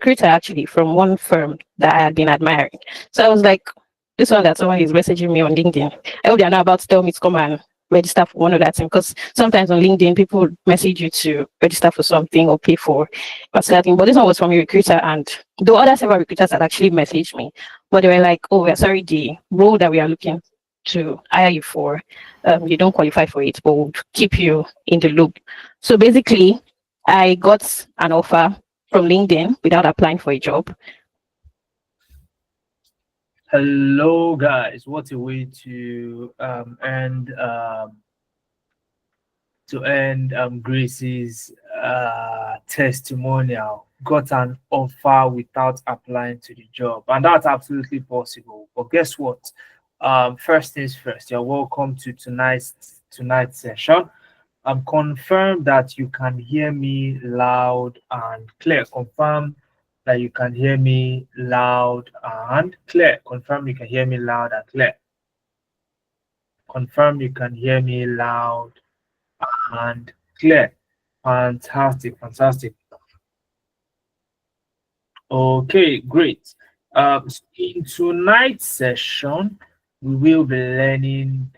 recruiter actually from one firm that I had been admiring. So I was like, this one that someone is messaging me on LinkedIn. I hope they're not about to tell me to come and register for one of that thing, because sometimes on LinkedIn people message you to register for something or pay for a certain thing. But this one was from a recruiter, and though other several recruiters had actually messaged me, but they were like, "Oh, we're sorry, the role that we are looking to hire you for, you don't qualify for it, but we'll keep you in the loop." So basically, I got an offer from LinkedIn without applying for a job. Hello, guys. What a way to end Grace's testimonial. Got an offer without applying to the job, and that's absolutely possible. But guess what? First things first. You're welcome to tonight's session. Confirm that you can hear me loud and clear. Confirm that you can hear me loud and clear. Confirm you can hear me loud and clear. Confirm you can hear me loud and clear. Fantastic, fantastic. Okay, great. In tonight's session, we will be learning,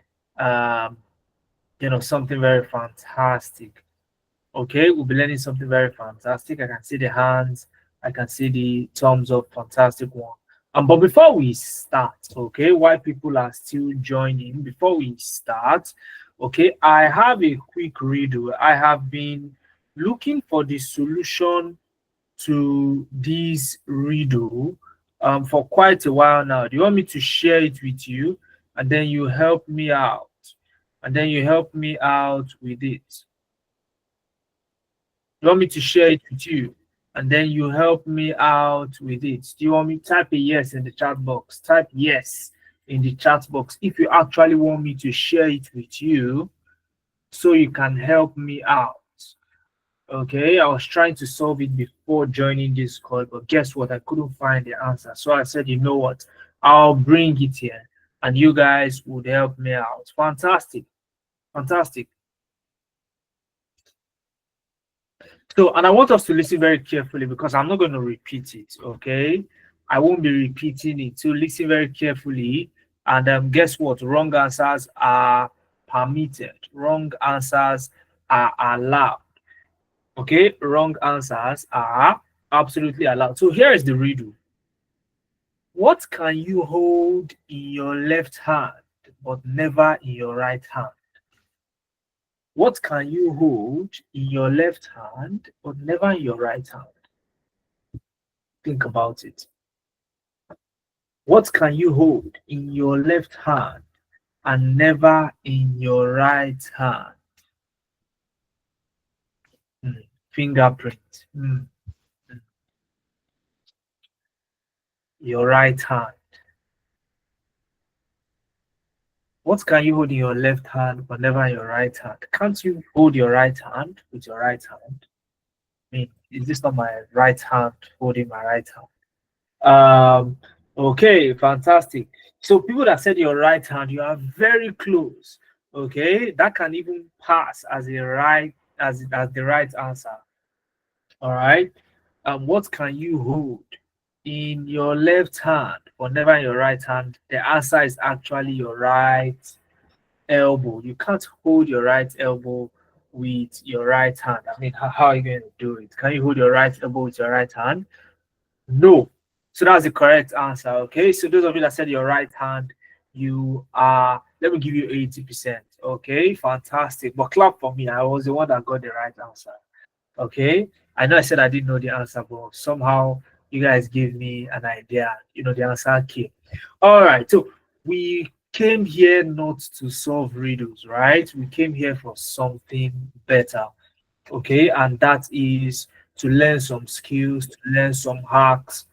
something very fantastic. Okay, we'll be learning something very fantastic. I can see the hands, I can see the thumbs up, fantastic one. But before we start, okay, while people are still joining, before we start, okay, I have a quick riddle. I have been looking for the solution to this riddle for quite a while now. Do you want me to share it with you, and then you help me out? And then you help me out with it. You want me to share it with you, and then you help me out with it? Do you want me to type a yes in the chat box? Type yes in the chat box if you actually want me to share it with you so you can help me out. Okay, I was trying to solve it before joining this call, but guess what? I couldn't find the answer. So I said, you know what? I'll bring it here and you guys would help me out. Fantastic. Fantastic. So, and I want us to listen very carefully because I'm not going to repeat it, okay? I won't be repeating it. So listen very carefully. And guess what? Wrong answers are permitted. Wrong answers are allowed. Okay? Wrong answers are absolutely allowed. So here is the riddle. What can you hold in your left hand but never in your right hand? What can you hold in your left hand but never in your right hand? Think about it. What can you hold in your left hand and never in your right hand? Fingerprint. Your right hand. What can you hold in your left hand but never in your right hand? Can't you hold your right hand with your right hand? I mean, is this not my right hand holding my right hand? Okay, fantastic. So people that said your right hand, you are very close. Okay, that can even pass as a right as the right answer. All right. What can you hold in your left hand but never in your right hand? The answer is actually your right elbow. You can't hold your right elbow with your right hand. I mean, how are you going to do it? Can you hold your right elbow with your right hand? No. So that's the correct answer. Okay. So those of you that said your right hand, you are, let me give you 80%. Okay. Fantastic. But clap for me. I was the one that got the right answer. Okay. I know I said I didn't know the answer, but somehow you guys gave me an idea. You know, the answer came. All right. So we came here not to solve riddles, right? We came here for something better. Okay. And that is to learn some skills, to learn some hacks,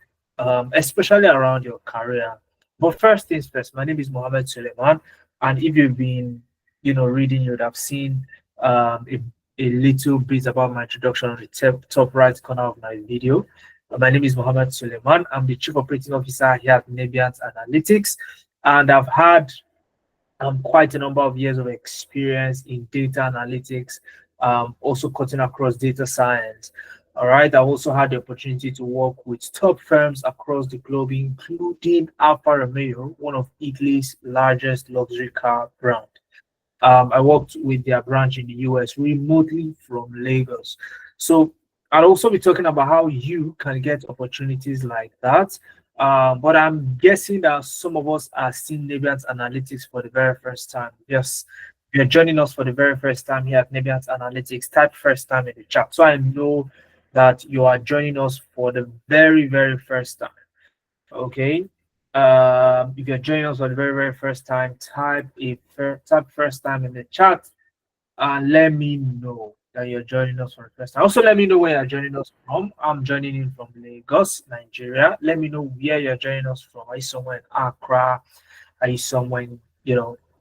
especially around your career. But first things first, my name is Mohammed Suleiman. And if you've been, reading, you would have seen a little bit about my introduction on the top right corner of my video. My name is Mohammed Suleiman. I'm the Chief Operating Officer here at Nebiant Analytics, and I've had quite a number of years of experience in data analytics, also cutting across data science. All right. I also had the opportunity to work with top firms across the globe, including Alfa Romeo, one of Italy's largest luxury car brand. I worked with their branch in the US remotely from Lagos. So I'll also be talking about how you can get opportunities like that. But I'm guessing that some of us are seeing Nebian's Analytics for the very first time. Yes, if you're joining us for the very first time here at Nebian's Analytics, type first time in the chat so I know that you are joining us for the very, very first time. Okay. If you're joining us for the very, very first time, type first time in the chat and let me know that you're joining us for the first time. Also, let me know where you're joining us from. I'm joining in from Lagos, Nigeria. Let me know where you're joining us from. Are you somewhere in Accra? Are you somewhere in,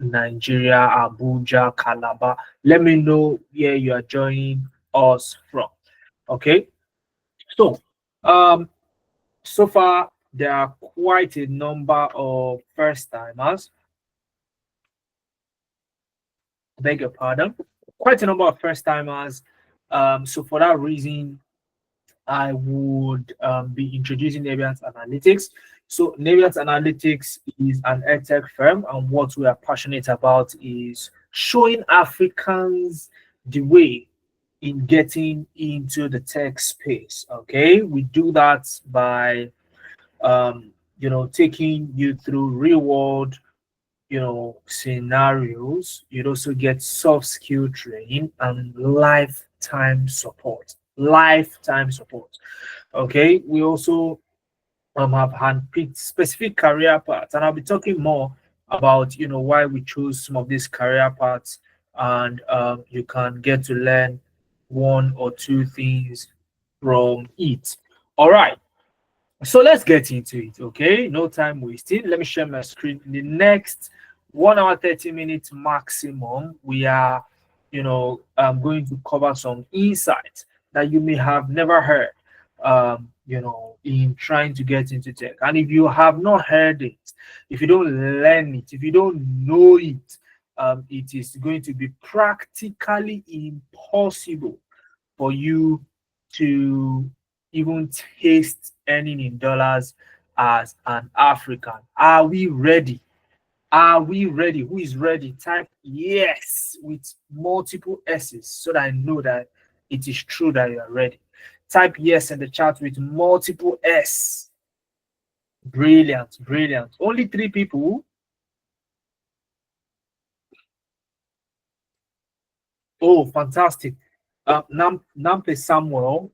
Nigeria, Abuja, Calabar? Let me know where you are joining us from. Okay. So, um, so far, there are quite a number of first timers. Beg your pardon. Quite a number of first timers. So, for that reason, I would be introducing Naviance Analytics. So, Naviance Analytics is an edtech firm, and what we are passionate about is showing Africans the way in getting into the tech space. Okay, we do that by taking you through real world, scenarios. You'd also get soft skill training and lifetime support. Lifetime support. Okay. We also have handpicked specific career paths, and I'll be talking more about why we chose some of these career paths, and you can get to learn one or two things from it. All right. So let's get into it, okay? No time wasting. Let me share my screen. In the next 1 hour, 30 minutes maximum, we are, going to cover some insights that you may have never heard, in trying to get into tech. And if you have not heard it, if you don't learn it, if you don't know it, it is going to be practically impossible for you to even taste earning in dollars as an African. Are we ready? Are we ready? Who is ready? Type yes with multiple S's so that I know that it is true that you are ready. Type yes in the chat with multiple S. Brilliant, brilliant. Only 3 people. Oh, fantastic. Nampe Samuel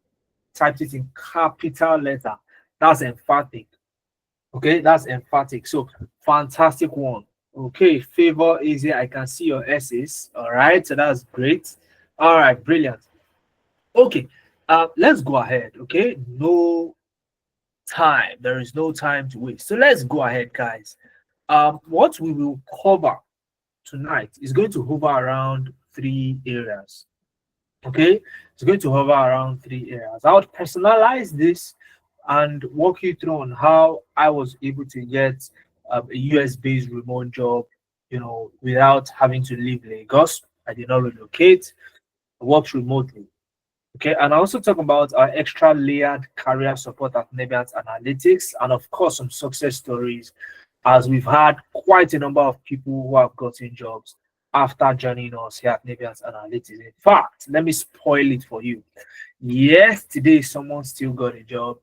typed it in capital letter. That's emphatic. Okay, that's emphatic. So fantastic one. Okay, favor easy. I can see your S's. All right, so that's great. All right, brilliant. Okay, let's go ahead. Okay, no time. There is no time to waste. So let's go ahead, guys. What we will cover tonight is going to hover around 3 areas. Okay, it's going to hover around 3 areas. I would personalize this and walk you through on how I was able to get a US-based remote job, without having to leave Lagos. I did not relocate. I worked remotely. Okay, and I also talk about our extra layered career support at Nebiant Analytics, and of course some success stories, as we've had quite a number of people who have gotten jobs after joining us here at Nebiant Analytics. In fact, let me spoil it for you. Yesterday, someone still got a job.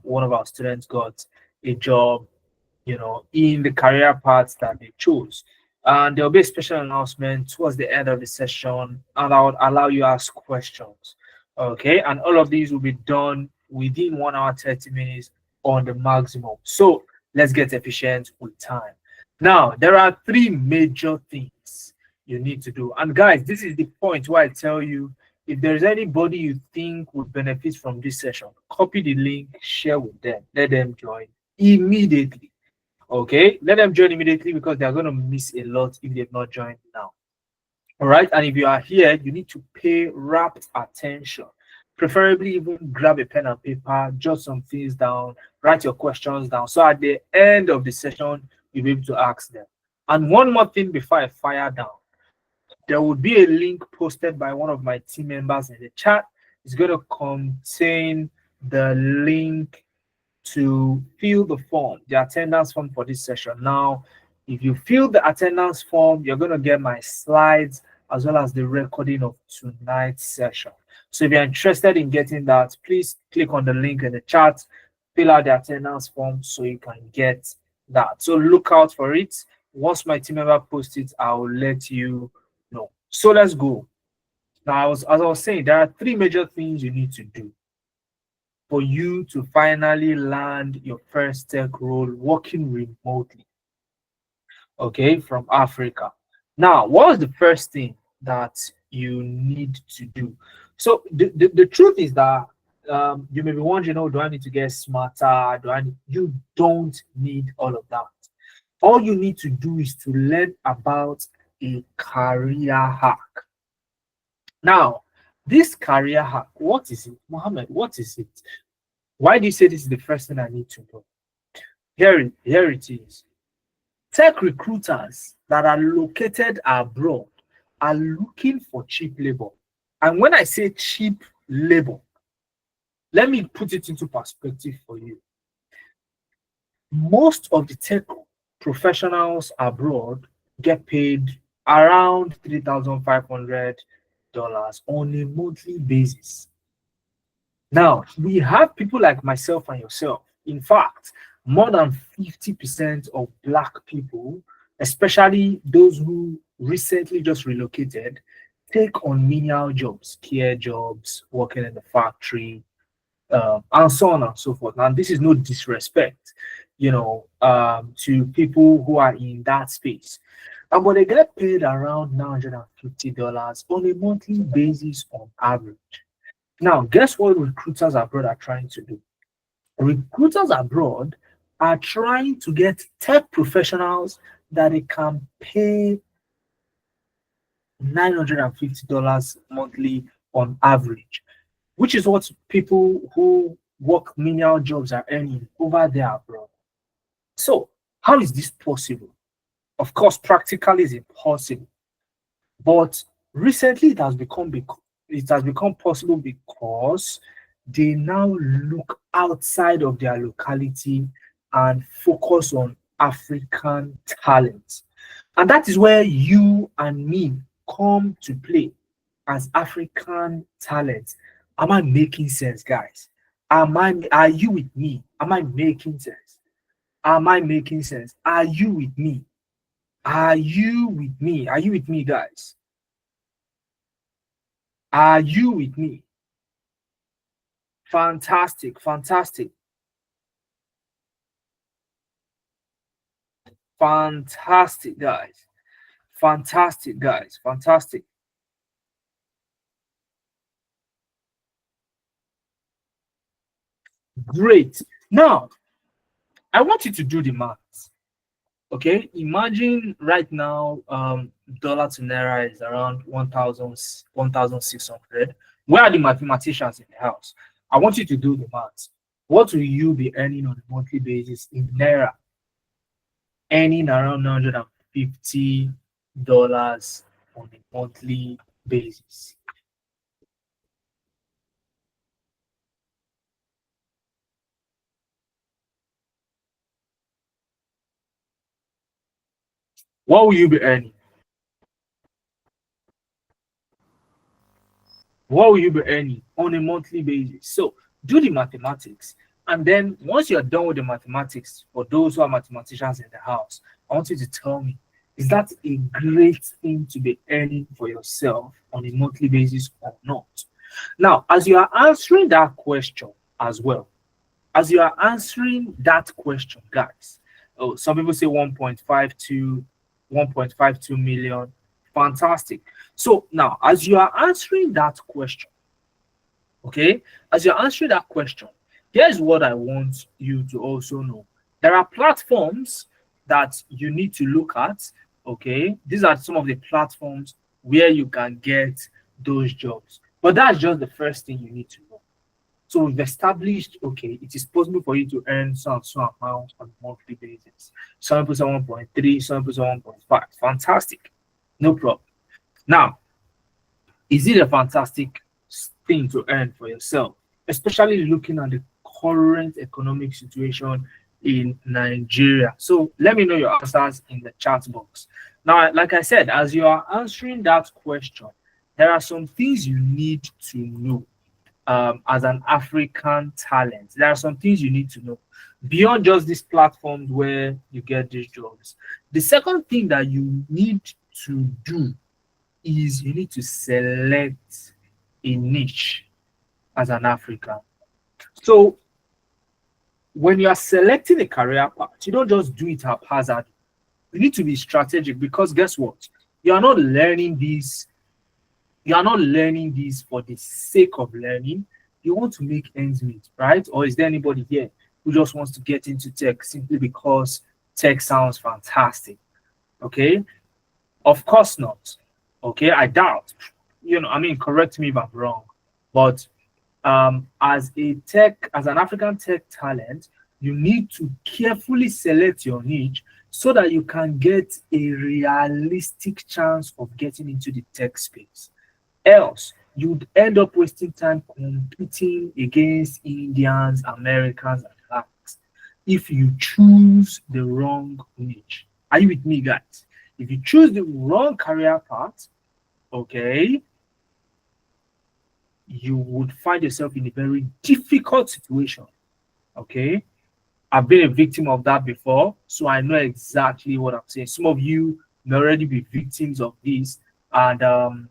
One of our students got a job, in the career paths that they chose. And there'll be a special announcement towards the end of the session, and I would allow you to ask questions. Okay, and all of these will be done within 1 hour, 30 minutes on the maximum. So let's get efficient with time. Now, there are 3 major things you need to do. And guys, this is the point where I tell you, if there's anybody you think would benefit from this session, copy the link, share with them, let them join immediately. Okay, let them join immediately because they're going to miss a lot if they've not joined now. All right, and if you are here, you need to pay rapt attention. Preferably even grab a pen and paper, jot some things down, write your questions down. So at the end of the session, you'll be able to ask them. And one more thing before I fire down, there would be a link posted by one of my team members in the chat. It's going to contain the link to fill the form, the attendance form for this session. Now, if you fill the attendance form, you're going to get my slides as well as the recording of tonight's session. So if you're interested in getting that, please click on the link in the chat, fill out the attendance form so you can get that. So look out for it. Once my team member posts it, I will let you know. So let's go. Now, as I was saying, there are three major things you need to do for you to finally land your first tech role working remotely, okay, from Africa. Now, what is the first thing that you need to do? So the truth is that you may be wondering, oh, do I need to get smarter? You don't need all of that. All you need to do is to learn about a career hack. Now, this career hack, what is it? Mohammed, what is it? Why do you say this is the first thing I need to know? Here it is. Tech recruiters that are located abroad are looking for cheap labor. And when I say cheap labor, let me put it into perspective for you. Most of the tech professionals abroad get paid around $3,500 on a monthly basis. Now, we have people like myself and yourself. In fact, more than 50% of Black people, especially those who recently just relocated, take on menial jobs, care jobs, working in the factory, and so on and so forth. Now, this is no disrespect, to people who are in that space. But they get paid around $950 on a monthly basis on average. Now, guess what recruiters abroad are trying to do? Recruiters abroad are trying to get tech professionals that they can pay $950 monthly on average, which is what people who work menial jobs are earning over there abroad. So, how is this possible? Of course, practically it's impossible. But recently it has become possible because they now look outside of their locality and focus on African talent. And that is where you and me come to play as African talent. Am I making sense, guys? Are you with me? Am I making sense? Am I making sense? Are you with me? Are you with me? Are you with me, guys? Are you with me? Fantastic, fantastic, fantastic, guys. Fantastic, guys. Fantastic. Great. Now, I want you to do the maths. Okay, imagine right now, dollar to naira is around 1,600. Where are the mathematicians in the house? I want you to do the maths. What will you be earning on a monthly basis in naira? Earning around $950 on a monthly basis. What will you be earning? What will you be earning on a monthly basis? So do the mathematics. And then once you're done with the mathematics, for those who are mathematicians in the house, I want you to tell me, is that a great thing to be earning for yourself on a monthly basis or not? Now, as you are answering that question as well, as you are answering that question, guys, oh, some people say 1.52 million. Fantastic. So now, as you are answering that question, okay, as you're answering that question, here's what I want you to also know. There are platforms that you need to look at, okay? These are some of the platforms where you can get those jobs. But that's just the first thing you need to know. So we've established, okay, it is possible for you to earn some amount on a monthly basis. Some people say 1.3, some people say 1.5. Fantastic. No problem. Now, is it a fantastic thing to earn for yourself, especially looking at the current economic situation in Nigeria. So let me know your answers in the chat box. Now, like I said, as you are answering that question, there are some things you need to know as an African talent. There are some things you need to know beyond just these platforms where you get these jobs. The second thing that you need to do is you need to select a niche as an African. So when you are selecting a career path, you don't just do it haphazard. You need to be strategic because guess what? You are not learning this. You are not learning this for the sake of learning. You want to make ends meet, right? Or is there anybody here who just wants to get into tech simply because tech sounds fantastic? Okay, of course not. Okay, I doubt. I mean, correct me if I'm wrong, but as an African tech talent, you need to carefully select your niche so that you can get a realistic chance of getting into the tech space. Else, you'd end up wasting time competing against Indians, Americans, and blacks if you choose the wrong niche. Are you with me, guys? If you choose the wrong career path, okay, you would find yourself in a very difficult situation. Okay. I've been a victim of that before, so I know exactly what I'm saying. Some of you may already be victims of this, and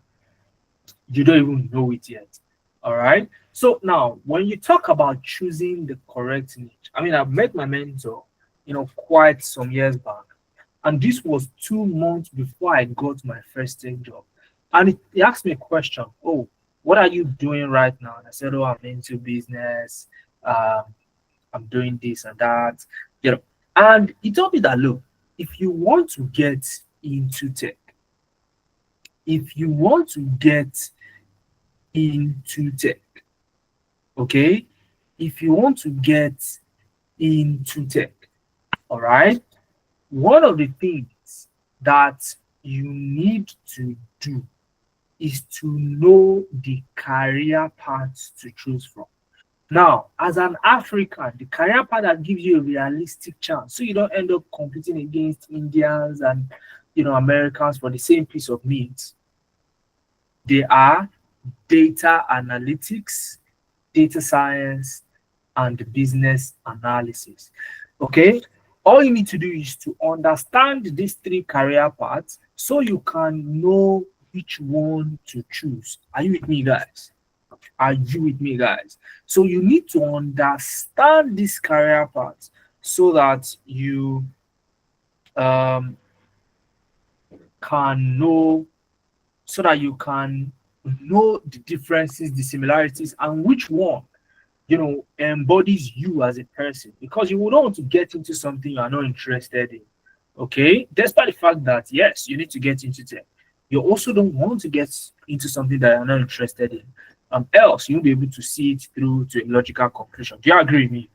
you don't even know it yet. All right. So now, when you talk about choosing the correct niche, I mean, I've met my mentor, quite some years back, and this was 2 months before I got my first tech job. And he asked me a question. Oh, what are you doing right now? And I said, oh, I'm into business. Um, I'm doing this and that. And he told me that look, if you want to get into tech, if you want to get into tech, okay, if you want to get into tech, all right, one of the things that you need to do is to know the career paths to choose from. Now, as an African, the career path that gives you a realistic chance, so you don't end up competing against Indians and Americans for the same piece of meat. They are data analytics, data science, and business analysis. Okay, all you need to do is to understand these three career paths so you can know which one to choose. Are you with me, guys? Are you with me, guys? So you need to understand this career path so that you um, can know, the differences, the similarities, and which one embodies you as a person. Because you would not want to get into something you are not interested in. Okay, despite the fact that yes, you need to get into tech, you also don't want to get into something that you're not interested in. Else you'll be able to see it through to a logical conclusion. Do you agree with me?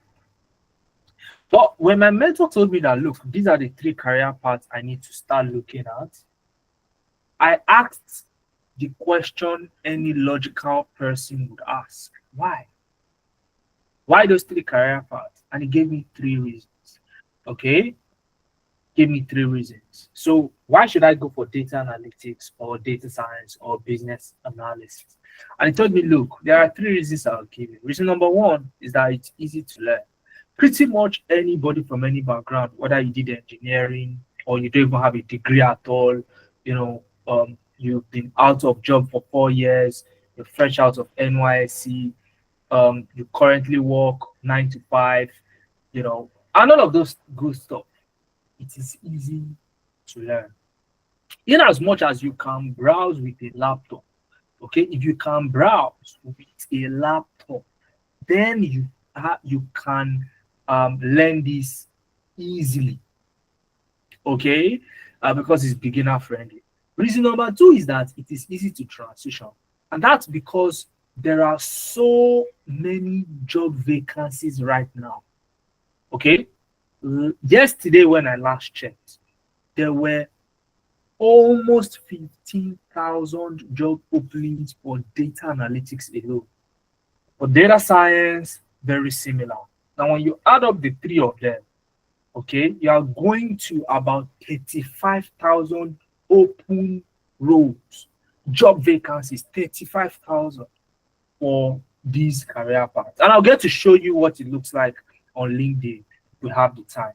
But when my mentor told me that, look, these are the three career paths I need to start looking at, I asked the question any logical person would ask. Why? Why those three career paths? And he gave me 3 reasons. Okay? Give me 3 reasons. So why should I go for data analytics or data science or business analysis? And he told me, look, there are 3 reasons I'll give you. Reason number one is that it's easy to learn. Pretty much anybody from any background, whether you did engineering or you don't even have a degree at all, you've been out of job for 4 years, you're fresh out of NYSC, you currently work 9 to 5, and all of those good stuff. It is easy to learn. In as much as you can browse with a laptop, okay, if you can browse with a laptop, then you can learn this easily, okay, because it's beginner friendly. Reason number two is that it is easy to transition, and that's because there are so many job vacancies right now. Okay, yesterday when I last checked, there were almost 15,000 job openings for data analytics alone. For data science, very similar. Now, when you add up the three of them, okay, you are going to about 35,000 open roles, job vacancies, 35,000 for these career paths. And I'll get to show you what it looks like on LinkedIn if we have the time.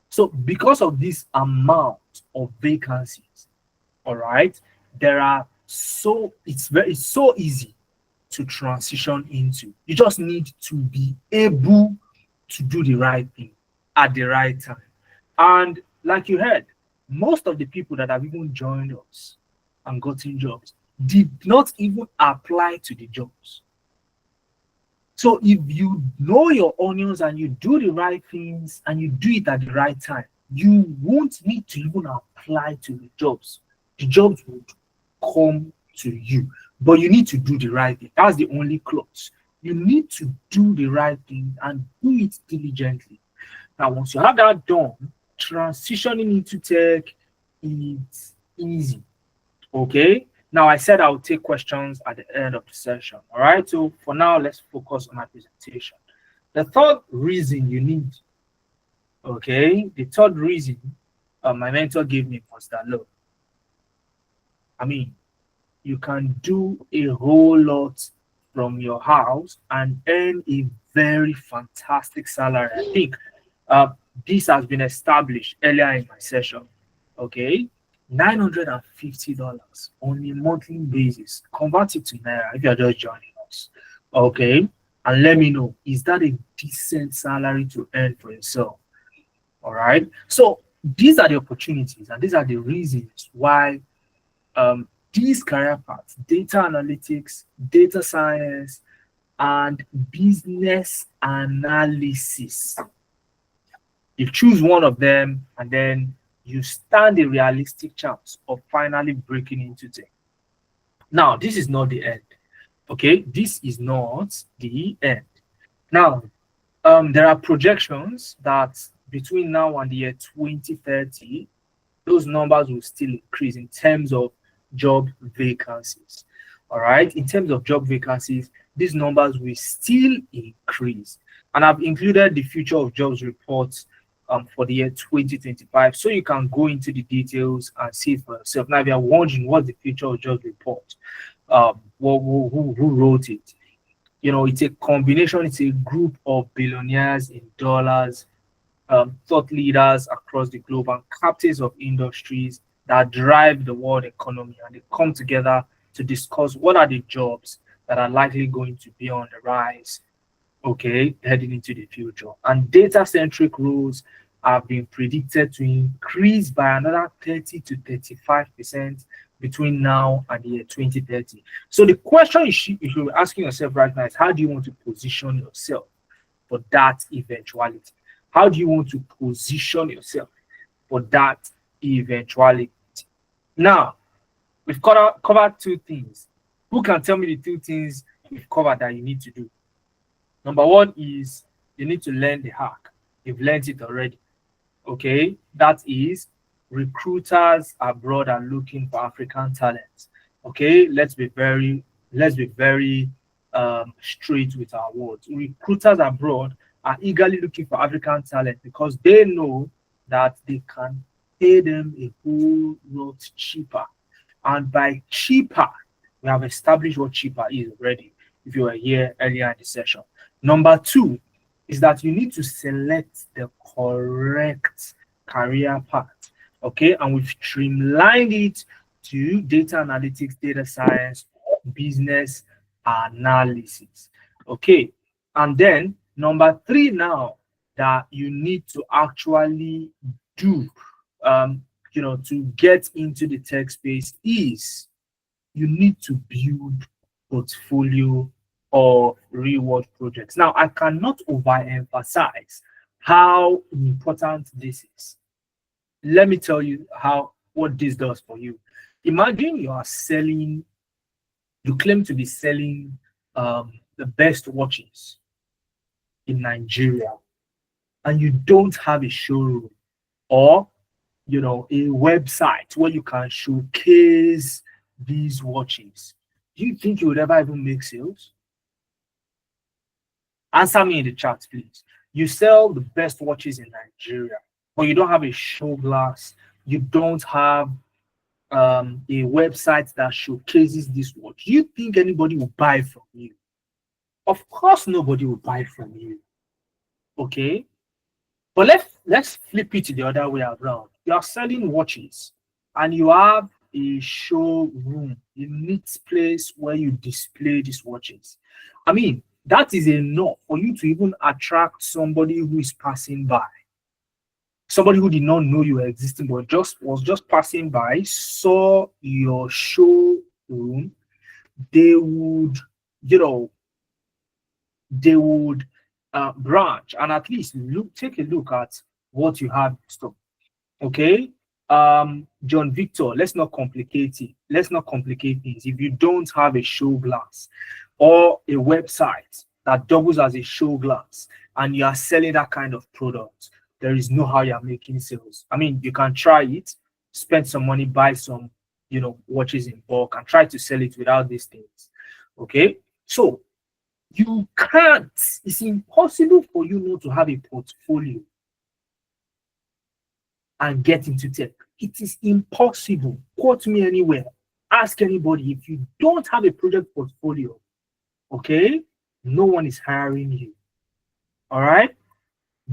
So, because of this amount of vacancies, all right, it's so easy to transition into. You just need to be able to do the right thing at the right time. And like you heard, most of the people that have even joined us and gotten jobs did not even apply to the jobs. So if you know your onions and you do the right things and you do it at the right time, you won't need to even apply to the jobs. The jobs would come to you. But you need to do the right thing. That's the only clause. You need to do the right thing and do it diligently. Now, once you have that done, transitioning into tech is easy. Okay. Now, I said I'll take questions at the end of the session. All right. So for now, let's focus on my presentation. The third reason you need, okay, the third reason my mentor gave me was that look, I mean, you can do a whole lot from your house and earn a very fantastic salary. I think uh, this has been established earlier in my session. Okay, $950 on a monthly basis. Convert it to naira if you're just joining us. Okay, and let me know, is that a decent salary to earn for yourself? All right. So these are the opportunities and these are the reasons why these career paths, data analytics, data science, and business analysis. You choose one of them and then you stand a realistic chance of finally breaking into tech. Now, this is not the end. Okay, this is not the end. Now, there are projections that between now and the year 2030, those numbers will still increase in terms of job vacancies. All right, in terms of job vacancies, these numbers will still increase. And I've included the future of jobs reports for the year 2025, so you can go into the details and see it for yourself. Now, if you're wondering what the future of jobs report, who wrote it? You know, it's a combination, it's a group of billionaires in dollars, thought leaders across the globe, and captains of industries that drive the world economy. And they come together to discuss what are the jobs that are likely going to be on the rise, okay, heading into the future. And data centric roles have been predicted to increase by another 30 to 35% between now and the year 2030. So the question you should be asking yourself right now is, how do you want to position yourself for that eventuality? How do you want to position yourself for that eventuality? Now, we've covered two things. Who can tell me the two things we've covered that you need to do? Number one is you need to learn the hack. You've learned it already. Okay, that is recruiters abroad are looking for African talents. Okay, let's be very straight with our words. Recruiters abroad are eagerly looking for African talent because they know that they can pay them a whole lot cheaper. And by cheaper, we have established what cheaper is already if you were here earlier in the session. Number two is that you need to select the correct career path. Okay, and we've streamlined it to data analytics, data science, business analysis. Okay, and then number three now that you need to actually do, to get into the tech space is you need to build portfolio of reward projects. Now, I cannot overemphasize how important this is. Let me tell you what this does for you. Imagine you claim to be selling the best watches in Nigeria, and you don't have a showroom, or a website where you can showcase these watches, do you think you would ever even make sales? Answer me in the chat, please. You sell the best watches in Nigeria, but you don't have a show glass. You don't have a website that showcases this watch. Do you think anybody will buy from you? Of course, nobody will buy from you. Okay, but let's flip it the other way around. You are selling watches, and you have a showroom, a neat place where you display these watches. I mean, that is enough for you to even attract somebody who is passing by. Somebody who did not know you were existing, but was just passing by, saw your showroom. They would, you know, they would branch and at least take a look at what you have in stock. Okay. John Victor, let's not complicate it. Let's not complicate things. If you don't have a show glass or a website that doubles as a show glass and you are selling that kind of product, there is no how you're making sales. I mean, you can try it, spend some money, buy some, watches in bulk and try to sell it without these things. Okay. So you can't, it's impossible for you not to have a portfolio and get into tech. It is impossible. Quote me anywhere. Ask anybody. If you don't have a project portfolio, okay, no one is hiring you. All right?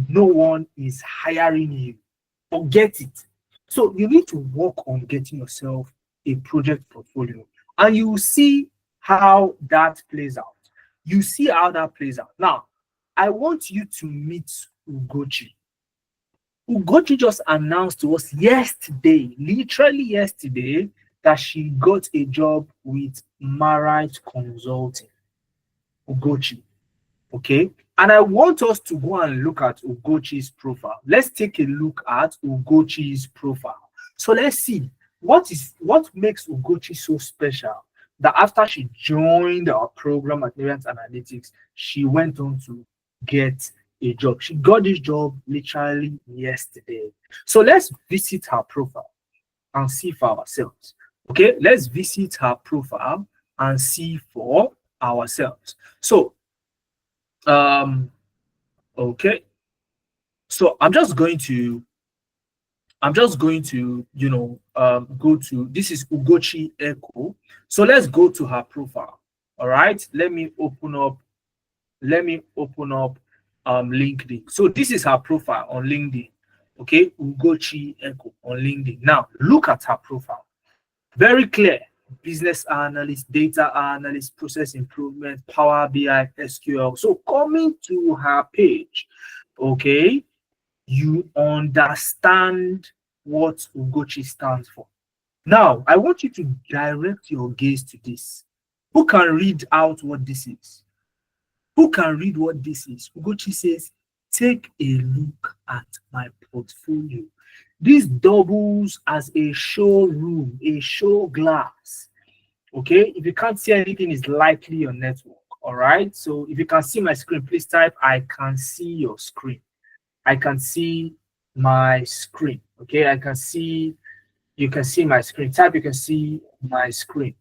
No one is hiring you. Forget it. So you need to work on getting yourself a project portfolio, and you will see how that plays out. You see how that plays out. Now, I want you to meet Ugochi. Ugochi just announced to us yesterday, literally yesterday, that she got a job with Marite Consulting. Ugochi. Okay. And I want us to go and look at Ugochi's profile. Let's take a look at Ugochi's profile. So let's see what makes Ugochi so special that after she joined our program at Nariant Analytics, she went on to get a job. She got this job literally yesterday. So let's visit her profile and see for ourselves. Okay, let's visit her profile and see for ourselves. So okay, so I'm just going to go to, this is Ugochi Echo. So let's go to her profile. All right, let me open up LinkedIn. So this is her profile on LinkedIn. Okay, Ugochi Echo on LinkedIn. Now look at her profile. Very clear. Business analyst, data analyst, process improvement, Power BI, SQL. So coming to her page, okay, you understand what Ugochi stands for. Now, I want you to direct your gaze to this. Who can read out what this is? Who can read what this is? Ugochi says, take a look at my portfolio. This doubles as a showroom, a show glass. Okay, if you can't see anything, it's likely your network. All right, so if you can see my screen, please type, I can see your screen. I can see my screen. Okay, you can see my screen. Type, you can see my screen.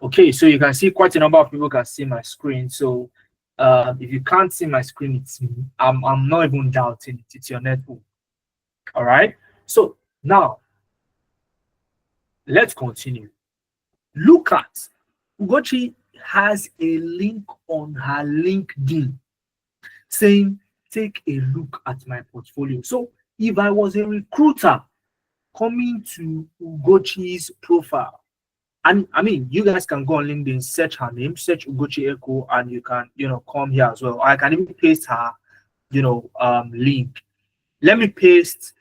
Okay, so you can see quite a number of people can see my screen. So if you can't see my screen, I'm not even doubting it. It's your network. All right. So now let's continue. Look at Ugochi has a link on her LinkedIn saying, take a look at my portfolio. So if I was a recruiter coming to Ugochi's profile, and I mean, you guys can go on LinkedIn, search her name, search Ugochi Echo, and you can, come here as well. I can even paste her, link. Let me paste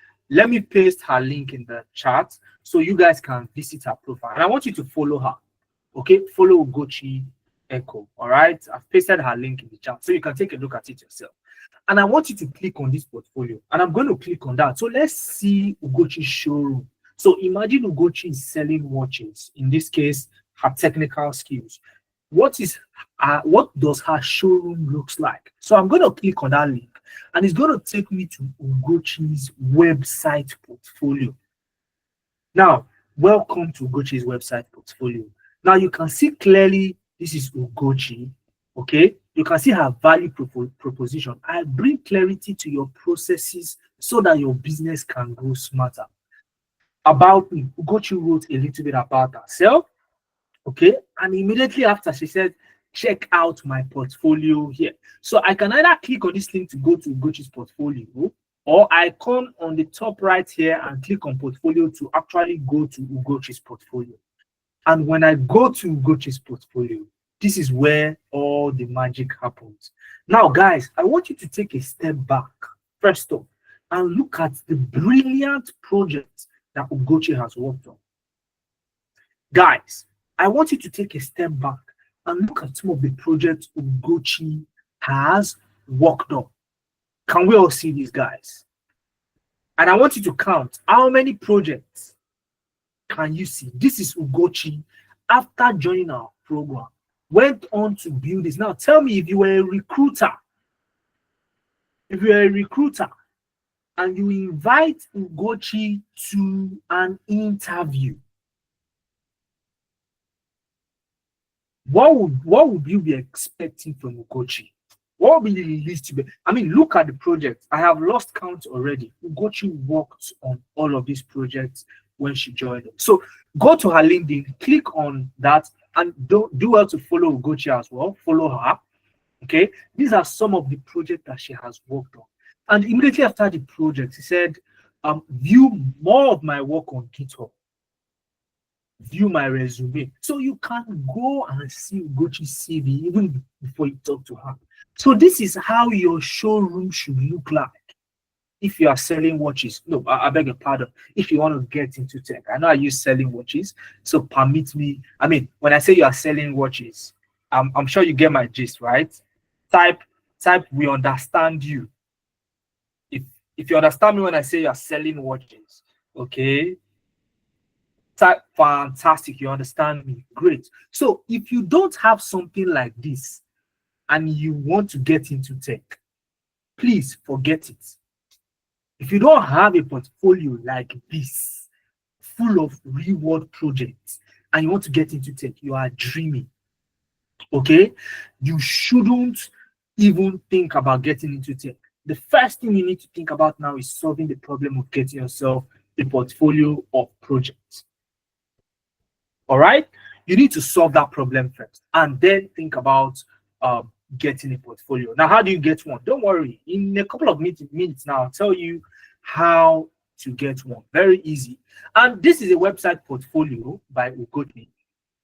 her link in the chat so you guys can visit her profile. And I want you to follow her. Okay, follow Ugochi Echo. All right, I've pasted her link in the chat so you can take a look at it yourself. And I want you to click on this portfolio, and I'm going to click on that. So let's see Ugochi's showroom. So imagine Ugochi is selling watches. In this case, her technical skills. What does her showroom looks like? So I'm going to click on that link. and it's going to take me to Ugochi's website portfolio. Now, welcome to Ugochi's website portfolio. Now, you can see clearly this is Ugochi. Okay, you can see her value proposition. I bring clarity to your processes so that your business can grow smarter. About me, Ugochi wrote a little bit about herself. Okay, and immediately after she said, check out my portfolio here. So I can either click on this link to go to Ugochi's portfolio, or I come on the top right here and click on portfolio to actually go to Ugochi's portfolio. And when I go to Ugochi's portfolio, this is where all the magic happens. Now, guys, I want you to take a step back first off and look at the brilliant projects that Ugochi has worked on. Guys, I want you to take a step back and look at some of the projects Ugochi has worked on. Can we all see these guys? And I want you to count how many projects can you see. This is Ugochi after joining our program. Went on to build this. Now tell me, if you were a recruiter, and you invite Ugochi to an interview, what would you be expecting from Ugochi? What would be the least you be? I mean, look at the project. I have lost count already. Ugochi worked on all of these projects when she joined us. So go to her LinkedIn, click on that, and do well to follow Ugochi as well. Follow her. Okay, these are some of the projects that she has worked on. And immediately after the project, she said, view more of my work on GitHub. View my resume. So you can go and see Ugochi's CV even before you talk to her. So this is how your showroom should look like. If you are selling watches, no, I beg your pardon. If you want to get into tech, I know I use selling watches, so permit me. I mean, when I say you are selling watches, I'm sure you get my gist, right? Type, we understand you. If you understand me when I say you are selling watches, okay? Type fantastic, you understand me. Great. So if you don't have something like this and you want to get into tech, please forget it. If you don't have a portfolio like this, full of reward projects, and you want to get into tech, you are dreaming. Okay? You shouldn't even think about getting into tech. The first thing you need to think about now is solving the problem of getting yourself a portfolio of projects. All right? You need to solve that problem first and then think about getting a portfolio. Now, how do you get one? Don't worry. In a couple of minutes now, I'll tell you how to get one. Very easy. And this is a website portfolio by Ugochi.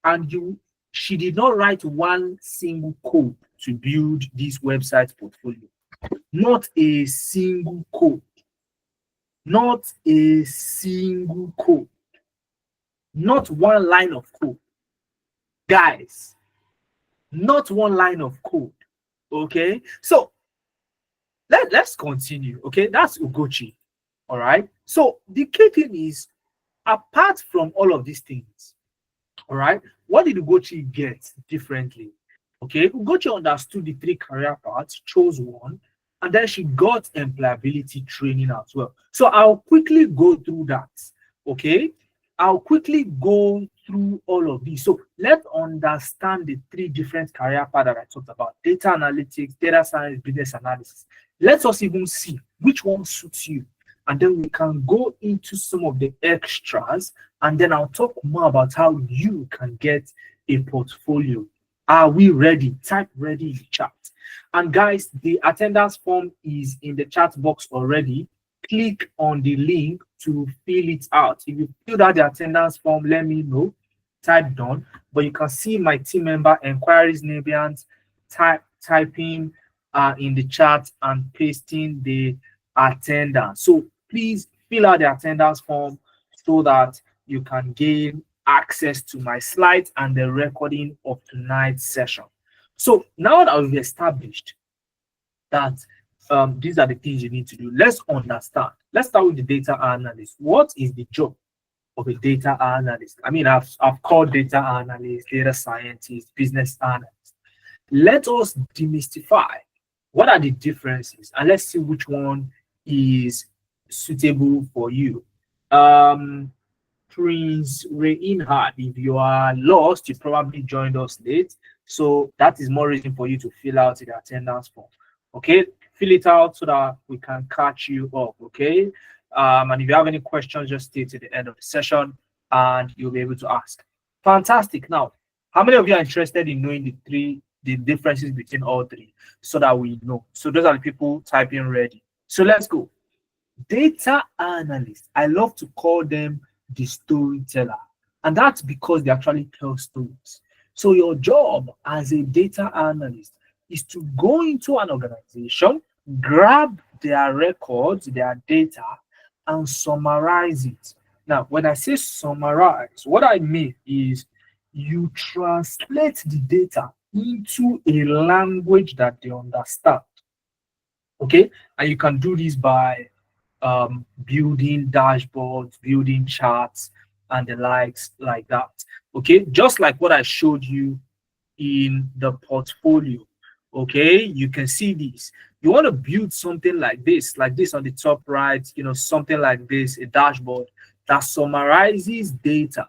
And she did not write one single code to build this website portfolio. Not a single code. Not a single code. Not one line of code. Guys, not one line of code. Okay, so let's continue. Okay, that's Ugochi. All right, so the key thing is, apart from all of these things, all right, what did Ugochi get differently? Okay, Ugochi understood the three career paths, chose one, and then she got employability training as well. So I'll quickly go through that. Okay, I'll quickly go through all of these. So let's understand the three different career paths that I talked about: data analytics, data science, business analysis. Let us even see which one suits you. And then we can go into some of the extras, and then I'll talk more about how you can get a portfolio. Are we ready? Type ready in the chat. And guys, the attendance form is in the chat box already. Click on the link to fill it out. If you fill out the attendance form, let me know. Type done. But you can see my team member Enquiries Nabians typing in the chat and pasting the attendance. So please fill out the attendance form so that you can gain access to my slides and the recording of tonight's session. So now that we've established that these are the things you need to do, let's understand. Let's start with the data analyst. What is the job of a data analyst? I mean, I've called data analyst, data scientist, business analyst. Let us demystify What are the differences? And let's see which one is suitable for you. Um, Prince Reinhard, if you are lost, you probably joined us late. So that is more reason for you to fill out the attendance form. Okay, fill it out so that we can catch you up. Okay, and if you have any questions, just stay to the end of the session and you'll be able to ask. Fantastic. Now, how many of you are interested in knowing the differences between all three so that we know? So those are the people typing ready. So let's go. Data analyst, I love to call them the storyteller, and that's because they actually tell stories. So your job as a data analyst is to go into an organization, grab their records, their data, and summarize it. Now, when I say summarize, what I mean is you translate the data into a language that they understand. Okay, and you can do this by building dashboards, building charts, and the likes like that. Okay, just like what I showed you in the portfolio. Okay, you can see this. You want to build something like this on the top right, something like this, a dashboard that summarizes data,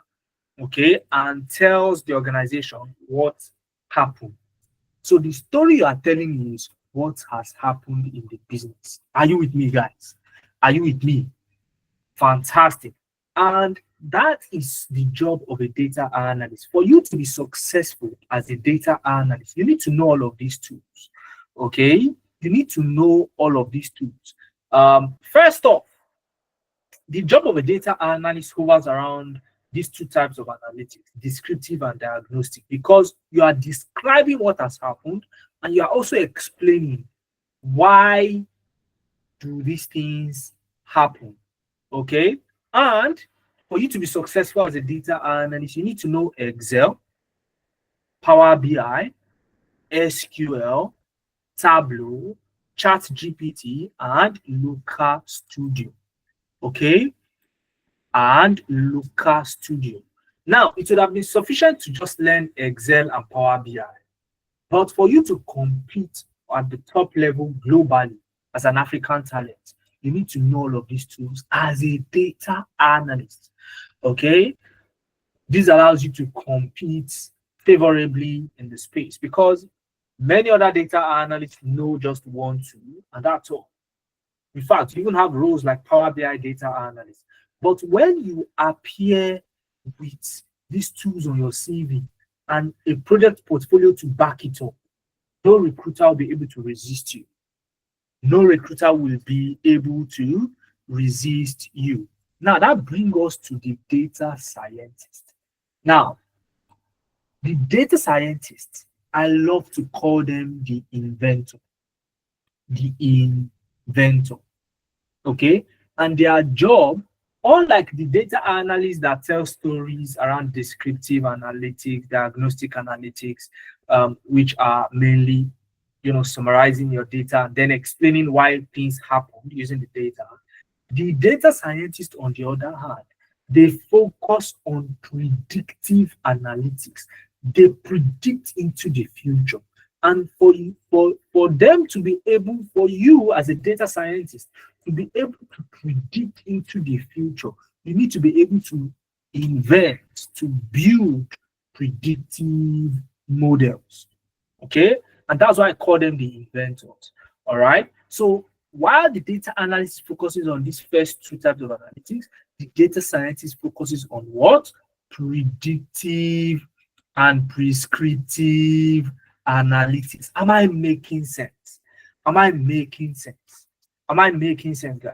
okay, and tells the organization what happened. So the story you are telling is what has happened in the business. Are you with me, guys? Are you with me? Fantastic. And that is the job of a data analyst. For you to be successful as a data analyst, you need to know all of these tools. Okay? You need to know all of these tools. First off, the job of a data analyst hovers around these two types of analytics, descriptive and diagnostic, because you are describing what has happened and you are also explaining why do these things happen. Okay. And for you to be successful as a data analyst, you need to know Excel, Power BI, SQL, Tableau, ChatGPT, and Looker Studio. Okay. And Looker Studio. Now, it would have been sufficient to just learn Excel and Power BI. But for you to compete at the top level globally as an African talent, you need to know all of these tools as a data analyst. Okay? This allows you to compete favorably in the space because many other data analysts know just one tool, and that's all. In fact, you even have roles like Power BI data analyst. But when you appear with these tools on your CV and a project portfolio to back it up, no recruiter will be able to resist you. No recruiter will be able to resist you. Now, that brings us to the data scientist. Now, the data scientists, I love to call them the inventor. The inventor. Okay? And their job, unlike the data analysts that tell stories around descriptive analytics, diagnostic analytics, which are mainly summarizing your data and then explaining why things happened using the data. The data scientists, on the other hand, they focus on predictive analytics. They predict into the future. And for them to be able, for you as a data scientist, to be able to predict into the future, you need to be able to invent, to build predictive models. Okay? And that's why I call them the inventors. All right. So while the data analyst focuses on these first two types of analytics, the data scientist focuses on what? Predictive and prescriptive analytics. Am I making sense? Am I making sense? Am I making sense, guys?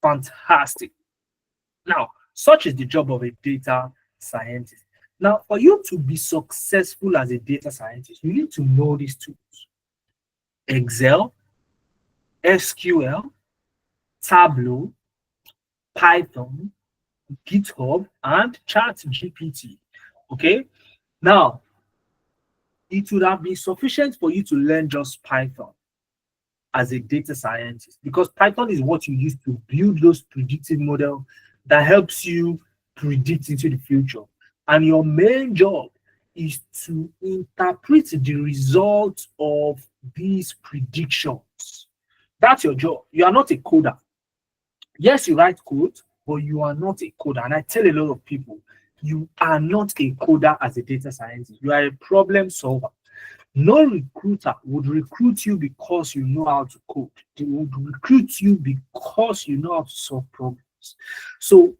Fantastic. Now, such is the job of a data scientist. Now, for you to be successful as a data scientist, you need to know these tools: Excel, SQL, Tableau, Python, GitHub, and ChatGPT. Okay. Now, it would have been sufficient for you to learn just Python as a data scientist because Python is what you use to build those predictive models that helps you predict into the future. And your main job is to interpret the results of these predictions. That's your job. You are not a coder. Yes, you write code, but you are not a coder. And I tell a lot of people, you are not a coder as a data scientist. You are a problem solver. No recruiter would recruit you because you know how to code. They would recruit you because you know how to solve problems. So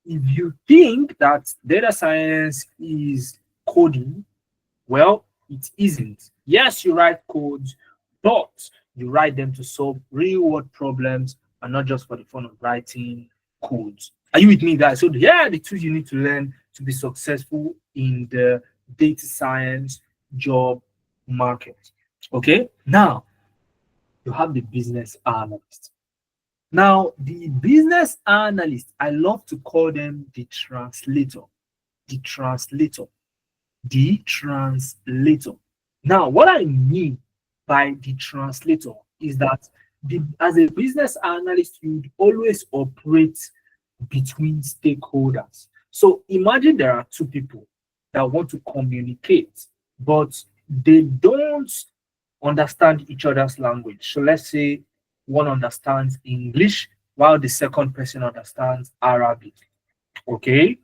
if you think that data science is coding, well, it isn't. Yes, you write codes, but you write them to solve real world problems and not just for the fun of writing codes. Are you with me, guys? So, yeah, the tools you need to learn to be successful in the data science job market. Okay, now you have the business analyst. Now, the business analyst, I love to call them the translator. The translator the translator. Now, what I mean by the translator is that as a business analyst, you would always operate between stakeholders. So imagine there are two people that want to communicate, but they don't understand each other's language. So let's say one understands English while the second person understands Arabic. Okay.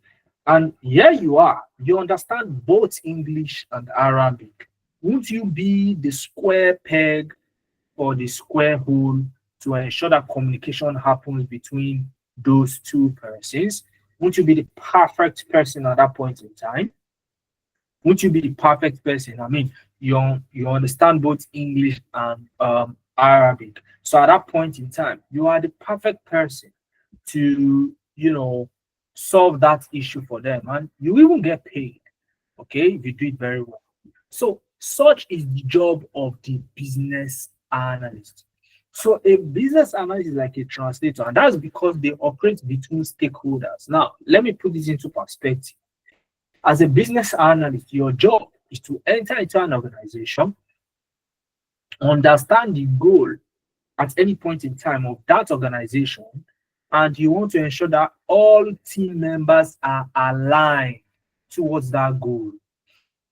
And here you are, you understand both English and Arabic. Won't you be the square peg or the square hole to ensure that communication happens between those two persons? Won't you be the perfect person at that point in time? Won't you be the perfect person? I mean, you understand both English and Arabic. So at that point in time, you are the perfect person to, solve that issue for them. And you even get paid, okay, if you do it very well. So such is the job of the business analyst. So a business analyst is like a translator, and that's because they operate between stakeholders. Now, let me put this into perspective. As a business analyst, your job is to enter into an organization, understand the goal at any point in time of that organization, and you want to ensure that all team members are aligned towards that goal.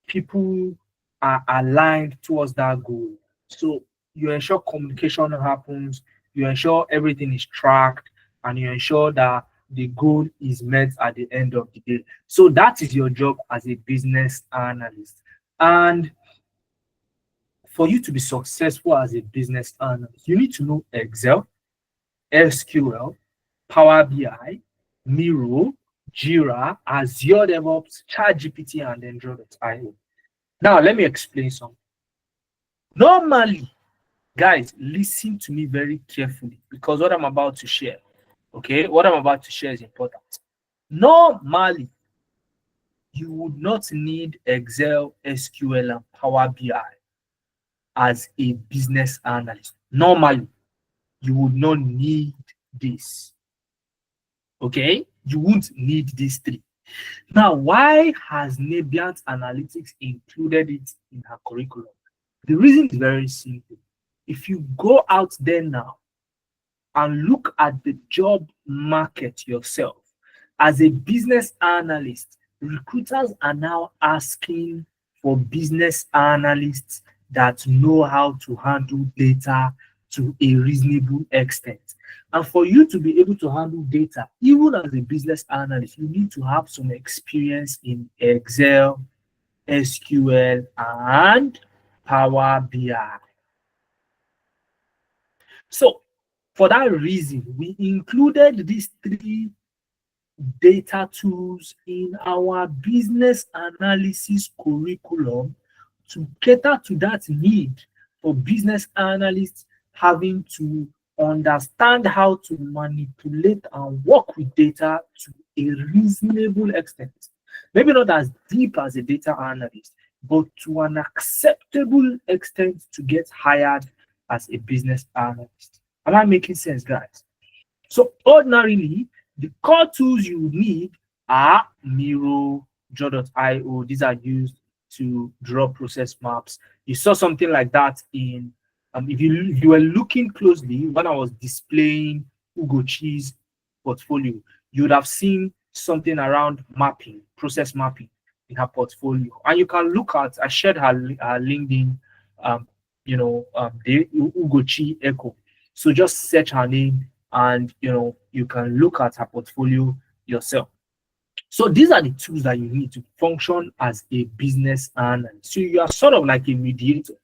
People are aligned towards that goal. So you ensure communication happens, you ensure everything is tracked, and you ensure that the goal is met at the end of the day. So that is your job as a business analyst. And for you to be successful as a business analyst, you need to know Excel, SQL, Power BI, Miro, Jira, Azure DevOps, ChatGPT, and Android.io. Now, let me explain something. Normally, guys, listen to me very carefully because what I'm about to share, okay, what I'm about to share is important. Normally, you would not need Excel, SQL, and Power BI as a business analyst. Normally, you would not need this. Okay, you won't need these three. Now, why has Nebiant Analytics included it in her curriculum? The reason is very simple. If you go out there now and look at the job market yourself, as a business analyst, recruiters are now asking for business analysts that know how to handle data to a reasonable extent. And for you to be able to handle data, even as a business analyst, you need to have some experience in Excel, SQL, and Power BI. So, for that reason, we included these three data tools in our business analysis curriculum to cater to that need for business analysts having to understand how to manipulate and work with data to a reasonable extent. Maybe not as deep as a data analyst, but to an acceptable extent to get hired as a business analyst. Am I making sense, guys? So ordinarily, the core tools you need are Miro, Draw.io. These are used to draw process maps. You saw something like that in, if you were looking closely when I was displaying Ugochi's portfolio, you would have seen something around mapping, process mapping. in her portfolio. And you can look at, I shared her LinkedIn, um, the Ugochi Echo. So just search her name and, you can look at her portfolio yourself. So these are the tools that you need to function as a business analyst. So you are sort of like a mediator.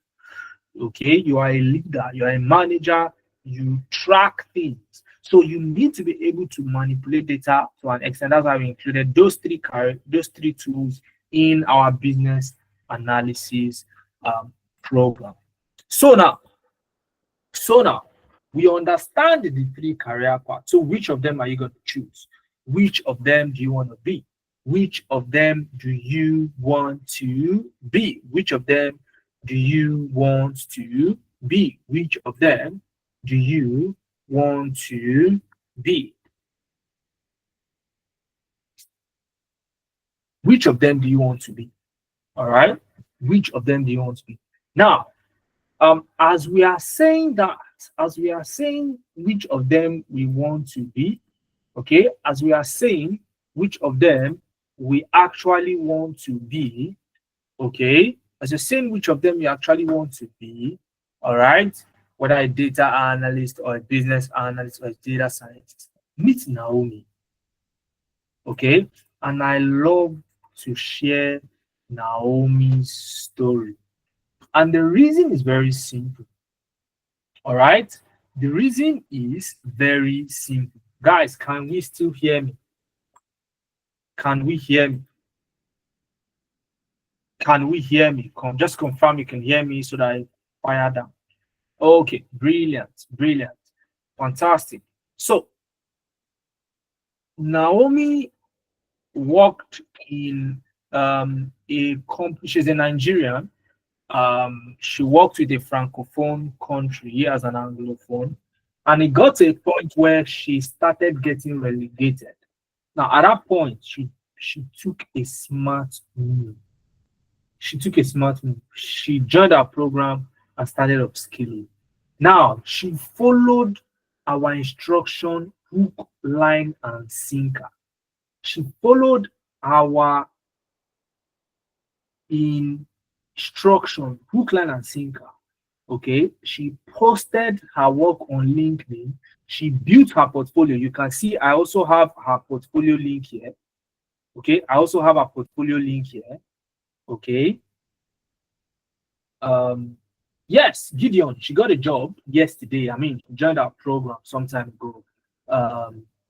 Okay, you are a leader, you are a manager, you track things. So you need to be able to manipulate data to an extent. That's why we included those three tools in our business analysis program. So now, so now we understand the three career paths. So which of them are you going to choose? Which of them do you want to be? Which of them do you want to be? Which of them do you want to be? Which of them do you want to be? Which of them do you want to be? All right. Which of them do you want to be? Now, as we are saying that, as we are saying which of them we want to be, okay, as we are saying which of them we actually want to be, okay, as you're saying which of them you actually want to be, all right, whether a data analyst or a business analyst or a data scientist, meet Naomi, okay, and I love to share Naomi's story. And the reason is very simple. All right. The reason is very simple. Guys, can we still hear me? Can we hear me? Can we hear me? Just confirm you can hear me so that I fire down. Okay, brilliant, brilliant, fantastic. So Naomi worked in a company. She's a Nigerian. She worked with a francophone country as an anglophone, and it got to a point where she started getting relegated. Now, at that point, she took a smart move. She took a smart move. She joined our program and started upskilling. Now, she followed our instruction hook, line, and sinker. She followed our instruction hook, line, and sinker. Okay, she posted her work on LinkedIn. She built her portfolio. You can see I also have her portfolio link here. Okay, I also have a portfolio link here. Okay. Yes, Gideon, she got a job yesterday. I mean, she joined our program some time ago.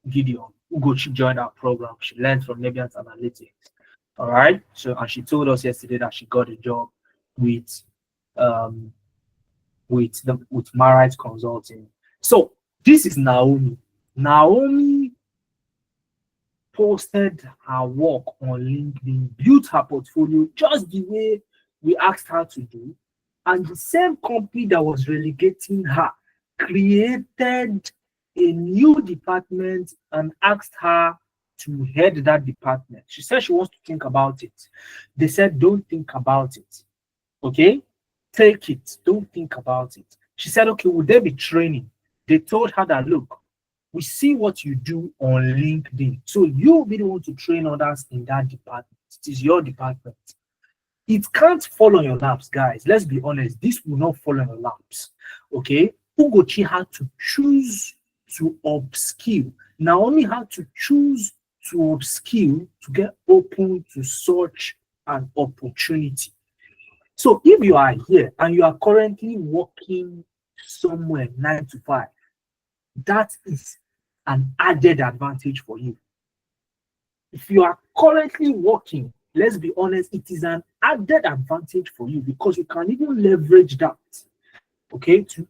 Gideon, Ugochi joined our program. She learned from Nebian's analytics. All right. So, and she told us yesterday that she got a job with with Marite Consulting. So this is Naomi. Naomi posted her work on LinkedIn, built her portfolio just the way we asked her to do. And the same company that was relegating her created a new department and asked her to head that department. She said she wants to think about it. They said, don't think about it. Okay? Take it. Don't think about it. She said, okay, will there be training? They told her that, look, we see what you do on LinkedIn. So you'll be the one to train others in that department. It is your department. It can't fall on your laps, guys. Let's be honest. This will not fall on your laps. Okay? Ugochi had to choose to upskill. Naomi had to choose to upskill to get open to such an opportunity. So if you are here and you are currently working somewhere 9 to 5, that is an added advantage for you. If you are currently working, let's be honest, it is an added advantage for you because you can even leverage that, okay, to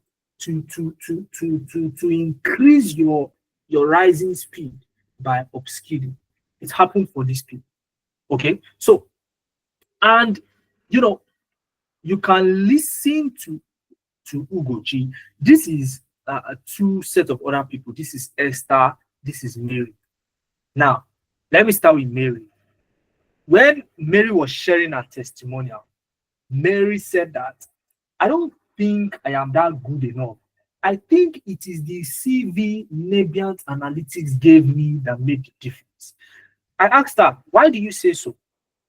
increase your rising speed by upskilling. It's happened for these people, okay? So, and you can listen to Ugochi. This is two sets of other people. This is Esther. This is Mary. Now, let me start with Mary. When Mary was sharing her testimonial, Mary said that, I don't think I am that good enough. I think it is the CV Nebiant Analytics gave me that made the difference. I asked her, why do you say so?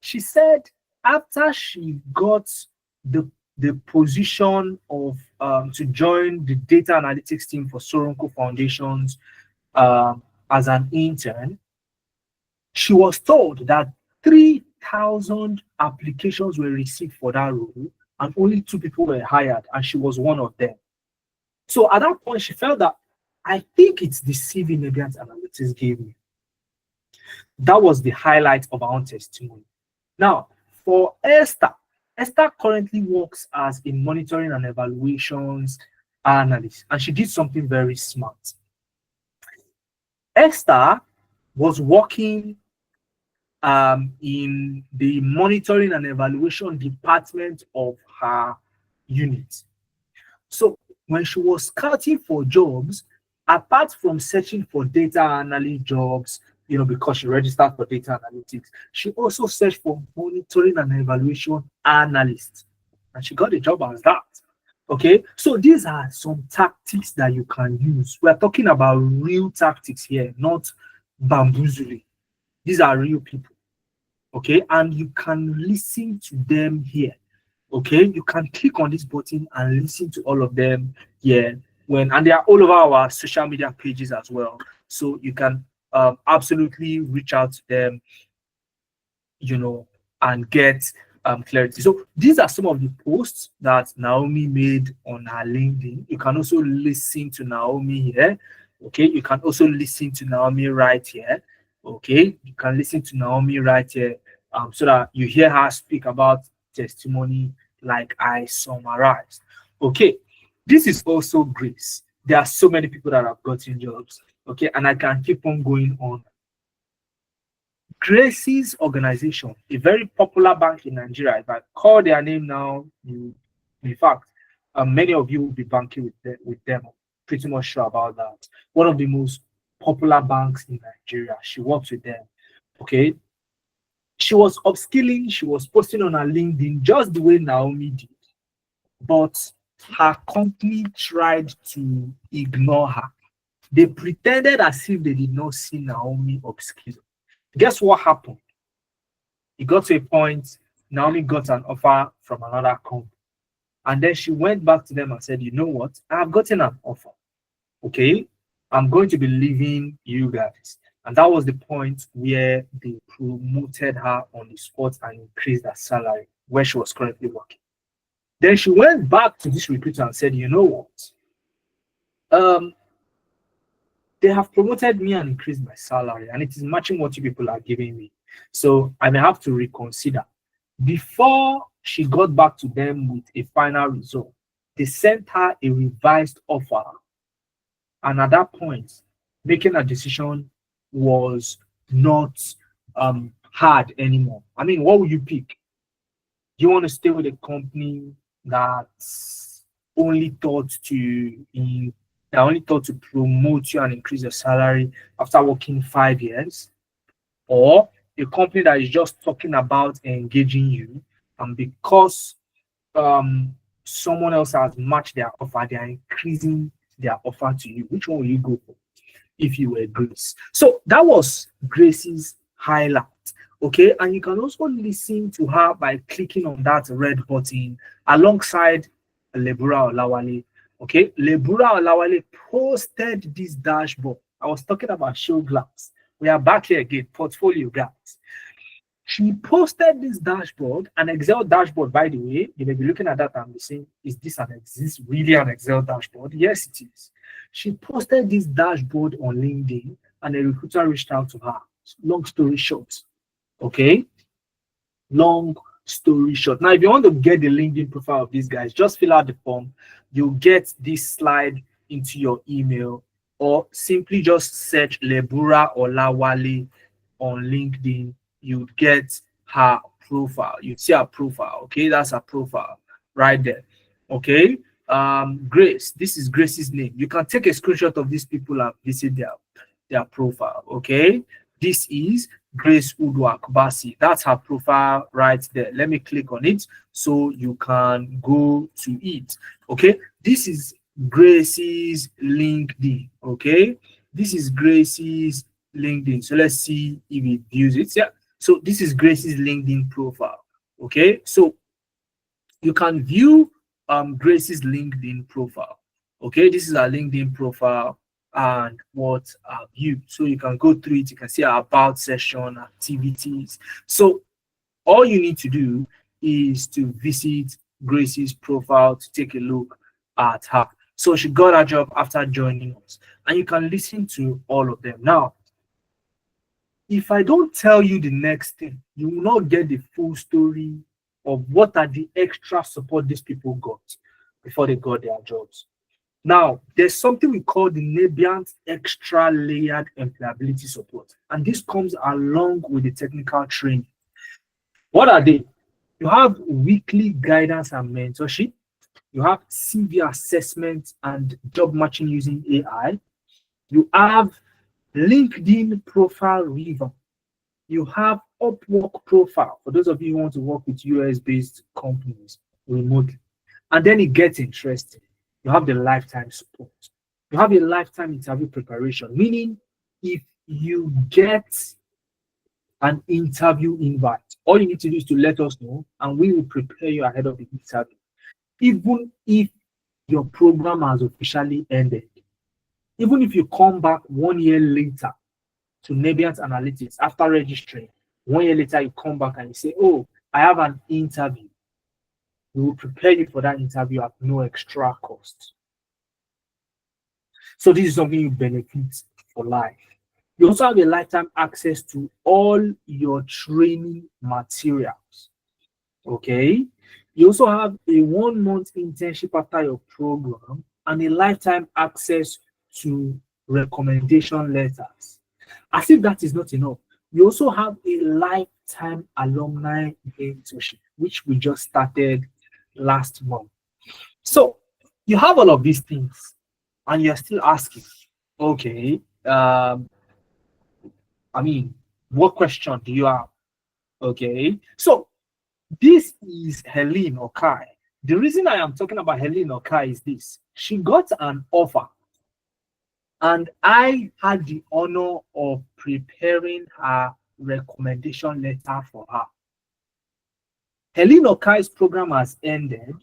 She said after she got the position of to join the data analytics team for Soronko Foundations as an intern, she was told that 3,000 applications were received for that role and only two people were hired, and she was one of them. So at that point, she felt that I think it's the CV Nebiant Analytics gave me. That was the highlight of our own testimony. Now, for Esther, Esther currently works as a monitoring and evaluations analyst, and she did something very smart. Esther was working in the monitoring and evaluation department of her unit. So when she was scouting for jobs, apart from searching for data analyst jobs, because she registered for data analytics, she also searched for monitoring and evaluation analyst, and she got a job as that. Okay, so these are some tactics that you can use. We're talking about real tactics here, not bamboozling. These are real people. Okay, and you can listen to them here. Okay, you can click on this button and listen to all of them here and they are all over our social media pages as well, so you can absolutely reach out to them, and get clarity. So these are some of the posts that Naomi made on her LinkedIn. You can also listen to Naomi here. Okay, you can also listen to Naomi right here. Okay, you can listen to Naomi right here, so that you hear her speak about testimony like I summarized. Okay, this is also Grace. There are so many people that have gotten jobs. Okay, and I can keep on going on. Grace's organization, a very popular bank in Nigeria. If I call their name now, in fact, many of you will be banking with them. I'm pretty much sure about that. One of the most popular banks in Nigeria. She works with them. Okay. She was upskilling. She was posting on her LinkedIn just the way Naomi did. But her company tried to ignore her. They pretended as if they did not see Naomi upskilling. Guess what happened? It got to a point, Naomi got an offer from another company. And then she went back to them and said, you know what? I've gotten an offer. Okay, I'm going to be leaving you guys. And that was the point where they promoted her on the spot and increased her salary where she was currently working. Then she went back to this recruiter and said, you know what? They have promoted me and increased my salary, and it is matching what you people are giving me. So I may have to reconsider. Before she got back to them with a final result, they sent her a revised offer. And at that point, making a decision was not hard anymore. I mean, what will you pick? Do you want to stay with a company that's only thought to promote you and increase your salary after working 5 years, or a company that is just talking about engaging you, and because someone else has matched their offer, they are increasing their offer to you? Which one will you go for if you were Grace? So that was Grace's highlight. Okay, and you can also listen to her by clicking on that red button alongside Lebura Olawale. Okay, Lebura Olawale posted this dashboard. I was talking about show glass. We are back here again, portfolio guys. She posted this dashboard, an Excel dashboard, by the way. You may be looking at that and be saying, is this really an Excel dashboard? Yes, it is. She posted this dashboard on LinkedIn, and a recruiter reached out to her. Long story short, okay? Long story short. Now, if you want to get the LinkedIn profile of these guys, just fill out the form. You'll get this slide into your email, or simply just search Lebura Olawale on LinkedIn. You'd get her profile. You'd see her profile. Okay, that's her profile right there. Okay. Grace, this is Grace's name. You can take a screenshot of these people and visit their profile. Okay, this is Grace Udwa Kubasi. That's her profile right there. Let me click on it so you can go to it. Okay, this is Grace's LinkedIn. Okay, this is Grace's LinkedIn. So let's see if it views it. Yeah, So this is Grace's LinkedIn profile. Okay, so you can view Grace's LinkedIn profile. Okay, this is our LinkedIn profile and what view. So you can go through it. You can see our about session activities. So all you need to do is to visit Grace's profile to take a look at her. So she got her job after joining us, and you can listen to all of them. Now, if I don't tell you the next thing, you will not get the full story of what are the extra support these people got before they got their jobs. Now, there's something we call the Nebiant extra layered employability support, and this comes along with the technical training. What are they? You have weekly guidance and mentorship. You have CV assessment and job matching using AI. You have LinkedIn profile revamp. You have Upwork profile for those of you who want to work with US-based companies remotely. And then it gets interesting. You have the lifetime support. You have a lifetime interview preparation, meaning if you get an interview invite, all you need to do is to let us know and we will prepare you ahead of the interview. Even if your program has officially ended, even if you come back 1 year later to Nebiant Analytics after registering, 1 year later you come back and you say, oh, I have an interview. We will prepare you for that interview at no extra cost. So this is something you benefit for life. You also have a lifetime access to all your training materials. Okay. You also have a 1 month internship after your program and a lifetime access to recommendation letters. As if that is not enough, you also have a lifetime alumni mentorship, which we just started last month. So you have all of these things, and you're still asking, okay, I mean, what question do you have? Okay, so this is Helene Okai. The reason I am talking about Helene Okai is this: she got an offer, and I had the honor of preparing her recommendation letter for her. Helene Okai's program has ended,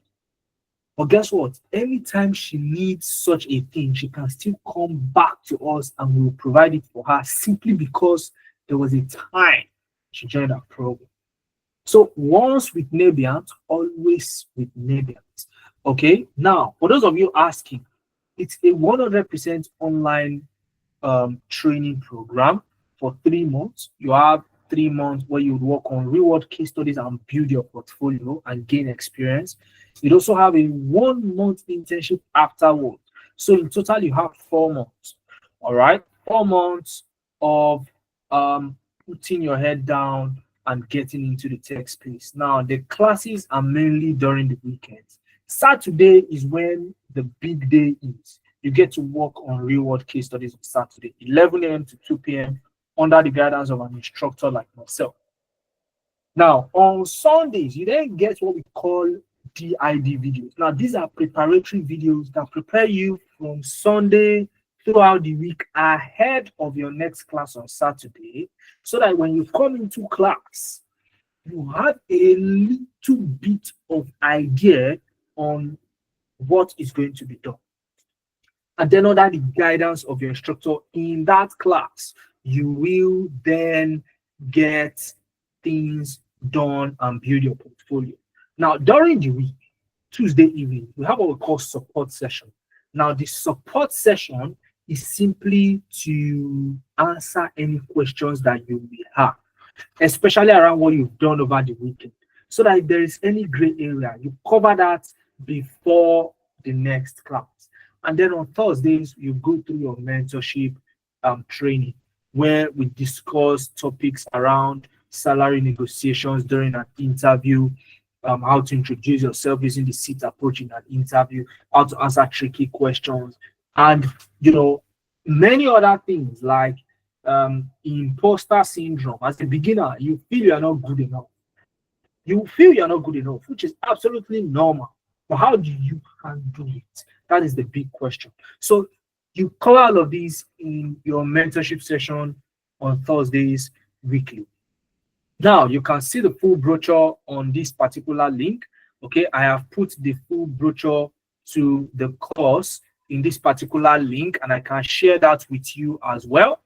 but guess what? Anytime she needs such a thing, she can still come back to us and we'll provide it for her simply because there was a time she joined our program. So once with Nebiant, always with Nebiant. Okay, now for those of you asking, it's a 100% online training program for 3 months. You have 3 months where you would work on real-world case studies and build your portfolio and gain experience. You'd also have a 1 month internship afterward. So in total, you have 4 months. All right, 4 months of putting your head down and getting into the tech space. Now, the classes are mainly during the weekends. Saturday is when the big day is. You get to work on real-world case studies on Saturday, 11 a.m. to 2 p.m. under the guidance of an instructor like myself. Now, on Sundays, you then get what we call DID videos. Now, these are preparatory videos that prepare you from Sunday throughout the week ahead of your next class on Saturday, so that when you come into class, you have a little bit of idea on what is going to be done. And then under the guidance of your instructor in that class, you will then get things done and build your portfolio. Now, during the week, Tuesday evening, we have what we call support session. Now, the support session is simply to answer any questions that you may have, especially around what you've done over the weekend. So that if there is any gray area, you cover that before the next class. And then on Thursdays, you go through your mentorship training, where we discuss topics around salary negotiations during an interview, how to introduce yourself using the seat approach in an interview, how to answer tricky questions, and many other things like imposter syndrome. As a beginner, you feel you're not good enough. You feel you're not good enough, which is absolutely normal. But how do you handle it? That is the big question. So you cover all of these in your mentorship session on Thursdays weekly. Now you can see the full brochure on this particular link. Okay, I have put the full brochure to the course in this particular link, and I can share that with you as well.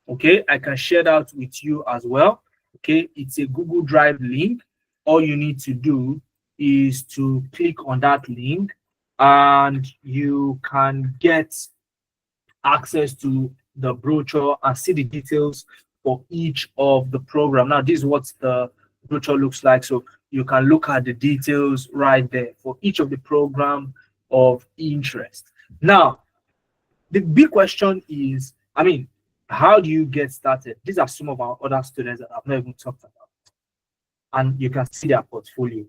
Okay, I can share that with you as well. Okay, it's a Google Drive link. All you need to do is to click on that link and you can get access to the brochure and see the details for each of the program. Now, this is what the brochure looks like. So you can look at the details right there for each of the program of interest. Now, the big question is, I mean, how do you get started? These are some of our other students that I've not even talked about. And you can see their portfolio.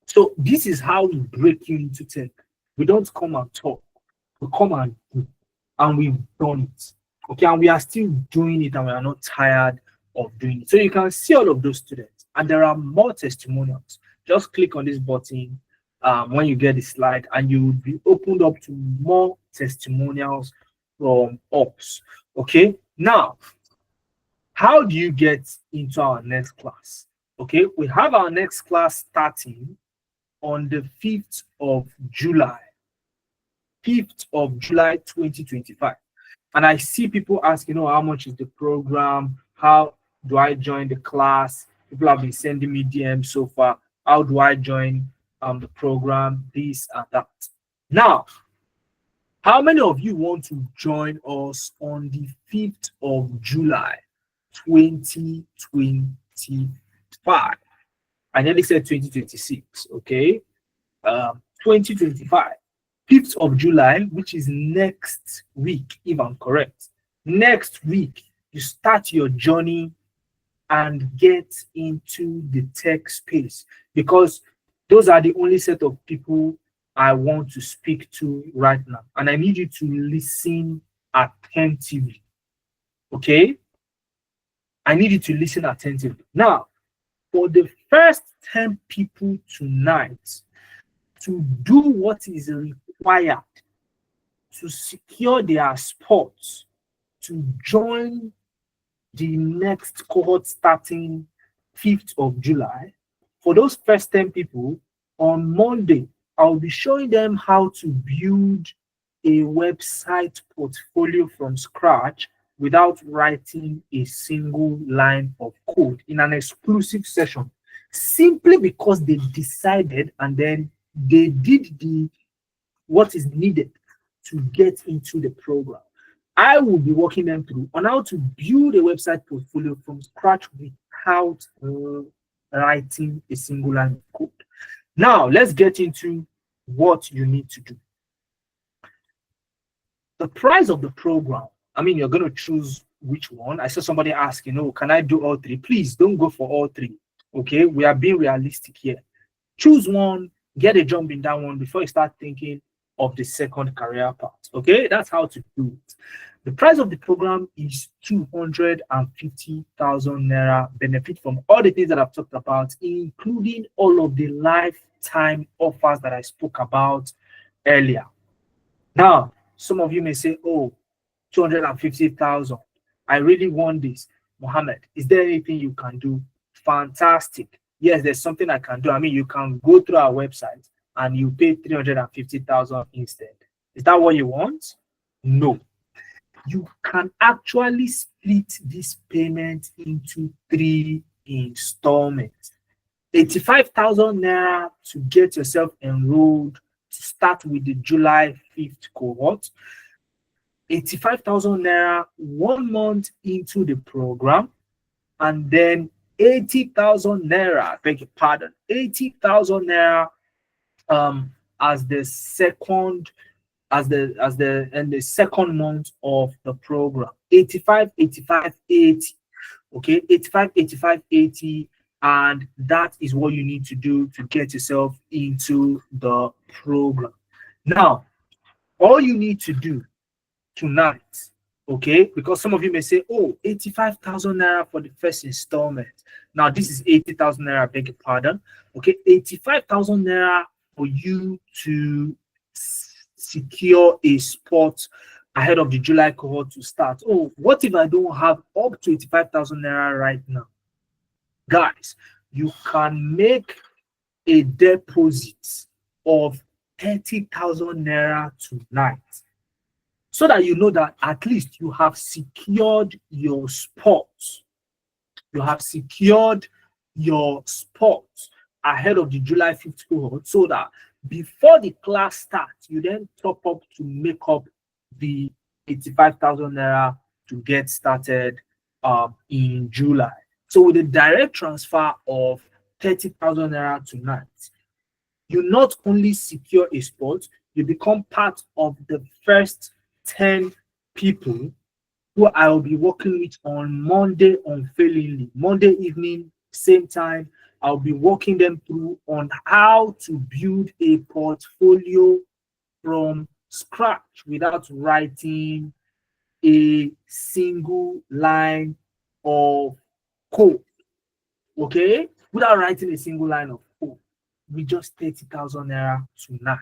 So this is how we break you into tech. We don't come and talk. We come and do. And we've done it. Okay, and we are still doing it and we are not tired of doing it. So you can see all of those students. And there are more testimonials. Just click on this button when you get the slide and you will be opened up to more testimonials from us. Okay, now how do you get into our next class? Okay, we have our next class starting on the 5th of July. 5th of July 2025. And I see people asking, how much is the program? How do I join the class? People have been sending me DMs so far. How do I join the program? This and that. Now, how many of you want to join us on the 5th of July 2025? I nearly said 2026, okay? 2025. 5th of July, which is next week, if I'm correct. Next week, you start your journey and get into the tech space, because those are the only set of people I want to speak to right now. And I need you to listen attentively. Okay? I need you to listen attentively. Now, for the first 10 people tonight to do what is required to secure their spots to join the next cohort starting 5th of July, for those first 10 people, on Monday, I'll be showing them how to build a website portfolio from scratch without writing a single line of code in an exclusive session, simply because they decided and then they did what is needed to get into the program. I will be walking them through on how to build a website portfolio from scratch without writing a single line of code. Now, let's get into what you need to do. The price of the program, I mean, you're going to choose which one. I saw somebody ask, can I do all three? Please don't go for all three. Okay, we are being realistic here. Choose one, get a jump in that one before you start thinking of the second career path. Okay, that's how to do it. The price of the program is 250,000 naira. Benefit from all the things that I've talked about, including all of the lifetime offers that I spoke about earlier. Now, some of you may say, 250,000. I really want this. Mohammed, is there anything you can do? Fantastic. Yes, there's something I can do. I mean, you can go through our website and you pay 350,000 instead. Is that what you want? No. You can actually split this payment into 3 installments. 85,000 naira to get yourself enrolled to start with the July 5th cohort. 85,000 naira 1 month into the program, and then 80,000 naira, beg your pardon, 80,000 naira as the second month of the program. 85, 85, 80. Okay, 85, 85, 80, and that is what you need to do to get yourself into the program. Now, all you need to do tonight, okay, because some of you may say, 85,000 naira for the first installment. Now, this is 80,000 naira, beg your pardon. Okay, 85,000 naira for you to secure a spot ahead of the July cohort to start. What if I don't have up to 85,000 naira right now? Guys, you can make a deposit of 30,000 naira tonight, so that you know that at least you have secured your spot. You have secured your spot ahead of the July 5th cohort, so that before the class starts, you then top up to make up the 85,000 naira to get started in July. So with a direct transfer of 30,000 naira tonight, you not only secure a spot, you become part of the first 10 people who I will be working with on Monday unfailingly. Monday evening, same time, I'll be walking them through on how to build a portfolio from scratch without writing a single line of code. Okay, without writing a single line of code, with just 30,000 naira tonight.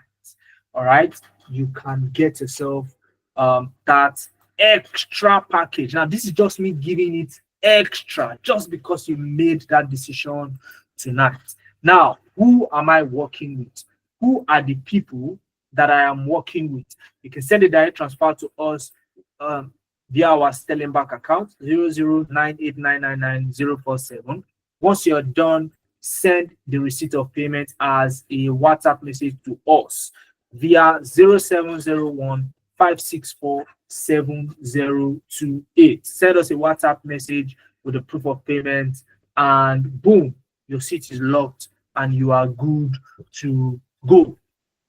All right, you can get yourself that extra package. Now, this is just me giving it extra just because you made that decision tonight. Now, who am I working with? Who are the people that I am working with? You can send a direct transfer to us um, via our Sterling Bank account 0098999047. Once you're done, send the receipt of payment as a WhatsApp message to us via 0701 564 7028. Send us a WhatsApp message with the proof of payment, and boom, your seat is locked and you are good to go.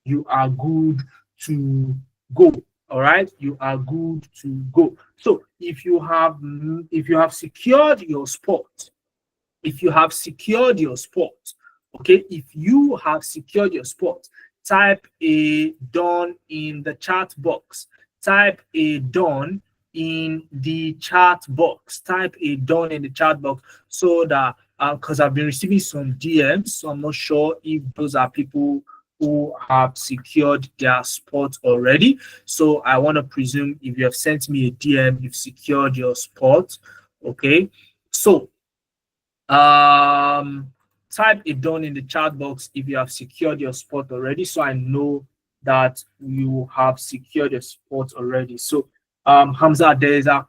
You are good to go. All right, you are good to go. So if you have secured your spot, if you have secured your spot, okay, if you have secured your spot, type a done in the chat box. Type a done in the chat box. Type a done in the chat box, so that because I've been receiving some DMs, so I'm not sure if those are people who have secured their spot already. So I want to presume if you have sent me a DM, you've secured your spot. Okay, so um, type it down in the chat box if you have secured your spot already, so I know that you have secured your spot already. So, Hamza, there is a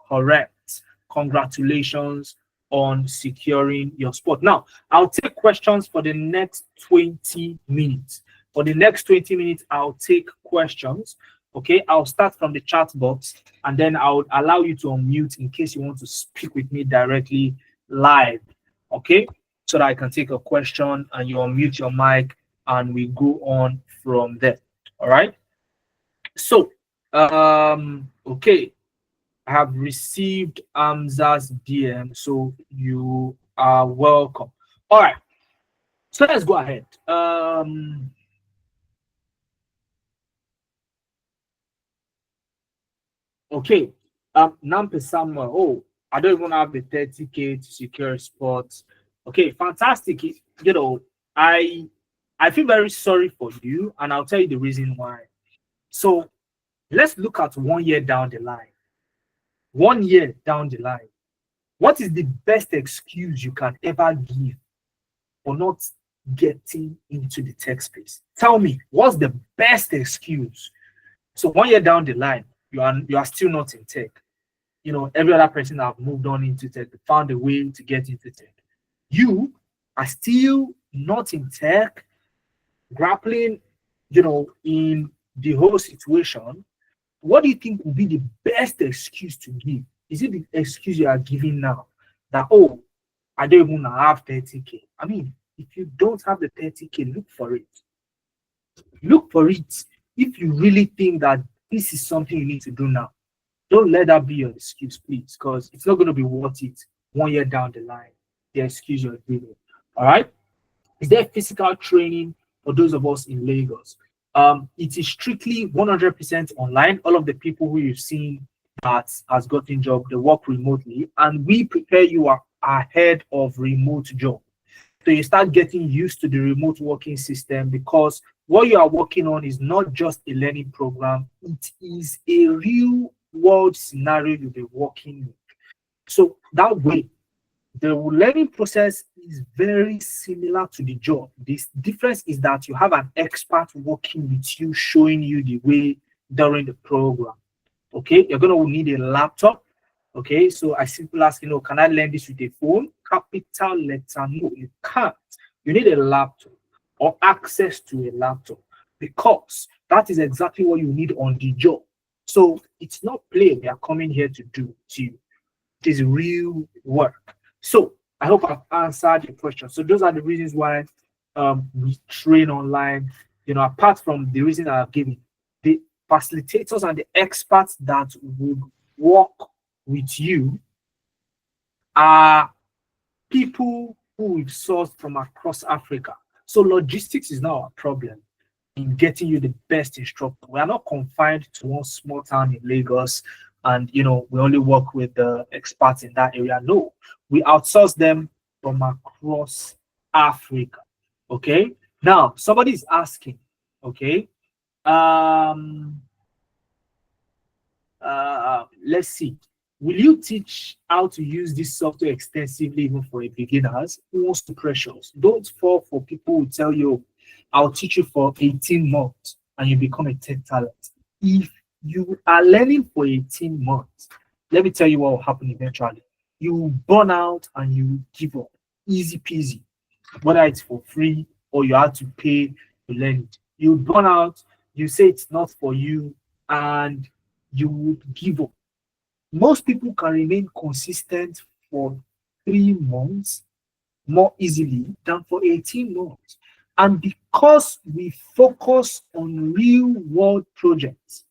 correct. Congratulations on securing your spot. Now, I'll take questions for the next 20 minutes. For the next 20 minutes, I'll take questions. Okay, I'll start from the chat box, and then I'll allow you to unmute in case you want to speak with me directly live, okay, so that I can take a question and you unmute your mic and we go on from there. All right, so okay, I have received Amza's DM, so you are welcome. All right, so let's go ahead. Okay, Nampe Samuel. Oh, I don't even have the 30K to secure spots. Okay, fantastic. I I feel very sorry for you, and I'll tell you the reason why. So let's look at 1 year down the line. 1 year down the line. What is the best excuse you can ever give for not getting into the tech space? Tell me, what's the best excuse? So 1 year down the line, you are still not in tech. Every other person that have moved on into tech, found a way to get into tech. You are still not in tech, grappling, in the whole situation. What do you think would be the best excuse to give? Is it the excuse you are giving now that, oh, I don't even have 30K? I mean, if you don't have the 30K, look for it. Look for it. If you really think that this is something you need to do now, don't let that be your excuse, please, because it's not going to be worth it 1 year down the line, the excuse you're giving. All right. Is there physical training for those of us in Lagos? It is strictly 100% online. All of the people who you've seen that has gotten job, they work remotely, and we prepare you ahead of remote job. So you start getting used to the remote working system, because what you are working on is not just a learning program, it is a real world scenario you'll be working with. So that way, The learning process is very similar to the job. This difference is that you have an expert working with you, showing you the way during the program. Okay, you're going to need a laptop. Okay, so I simply ask, can I learn this with a phone? Capital letter no, you can't. You need a laptop or access to a laptop, because that is exactly what you need on the job. So it's not play we are coming here to do to you. It is real work. So I hope I've answered your question. So those are the reasons why we train online. Apart from the reason I've given, the facilitators and the experts that would work with you are people who we've sourced from across Africa. So logistics is not a problem in getting you the best instructor. We are not confined to one small town in Lagos and we only work with the experts in that area. No, we outsource them from across Africa. Okay. Now somebody is asking, okay, let's see. Will you teach how to use this software extensively even for a beginners? Most precious. Don't fall for people who tell you, I'll teach you for 18 months and you become a tech talent. If you are learning for 18 months, let me tell you what will happen eventually. You burn out and you give up. Easy peasy. Whether it's for free or you have to pay to learn it. You burn out, you say it's not for you, and you would give up. Most people can remain consistent for 3 months more easily than for 18 months. And because we focus on real world projects,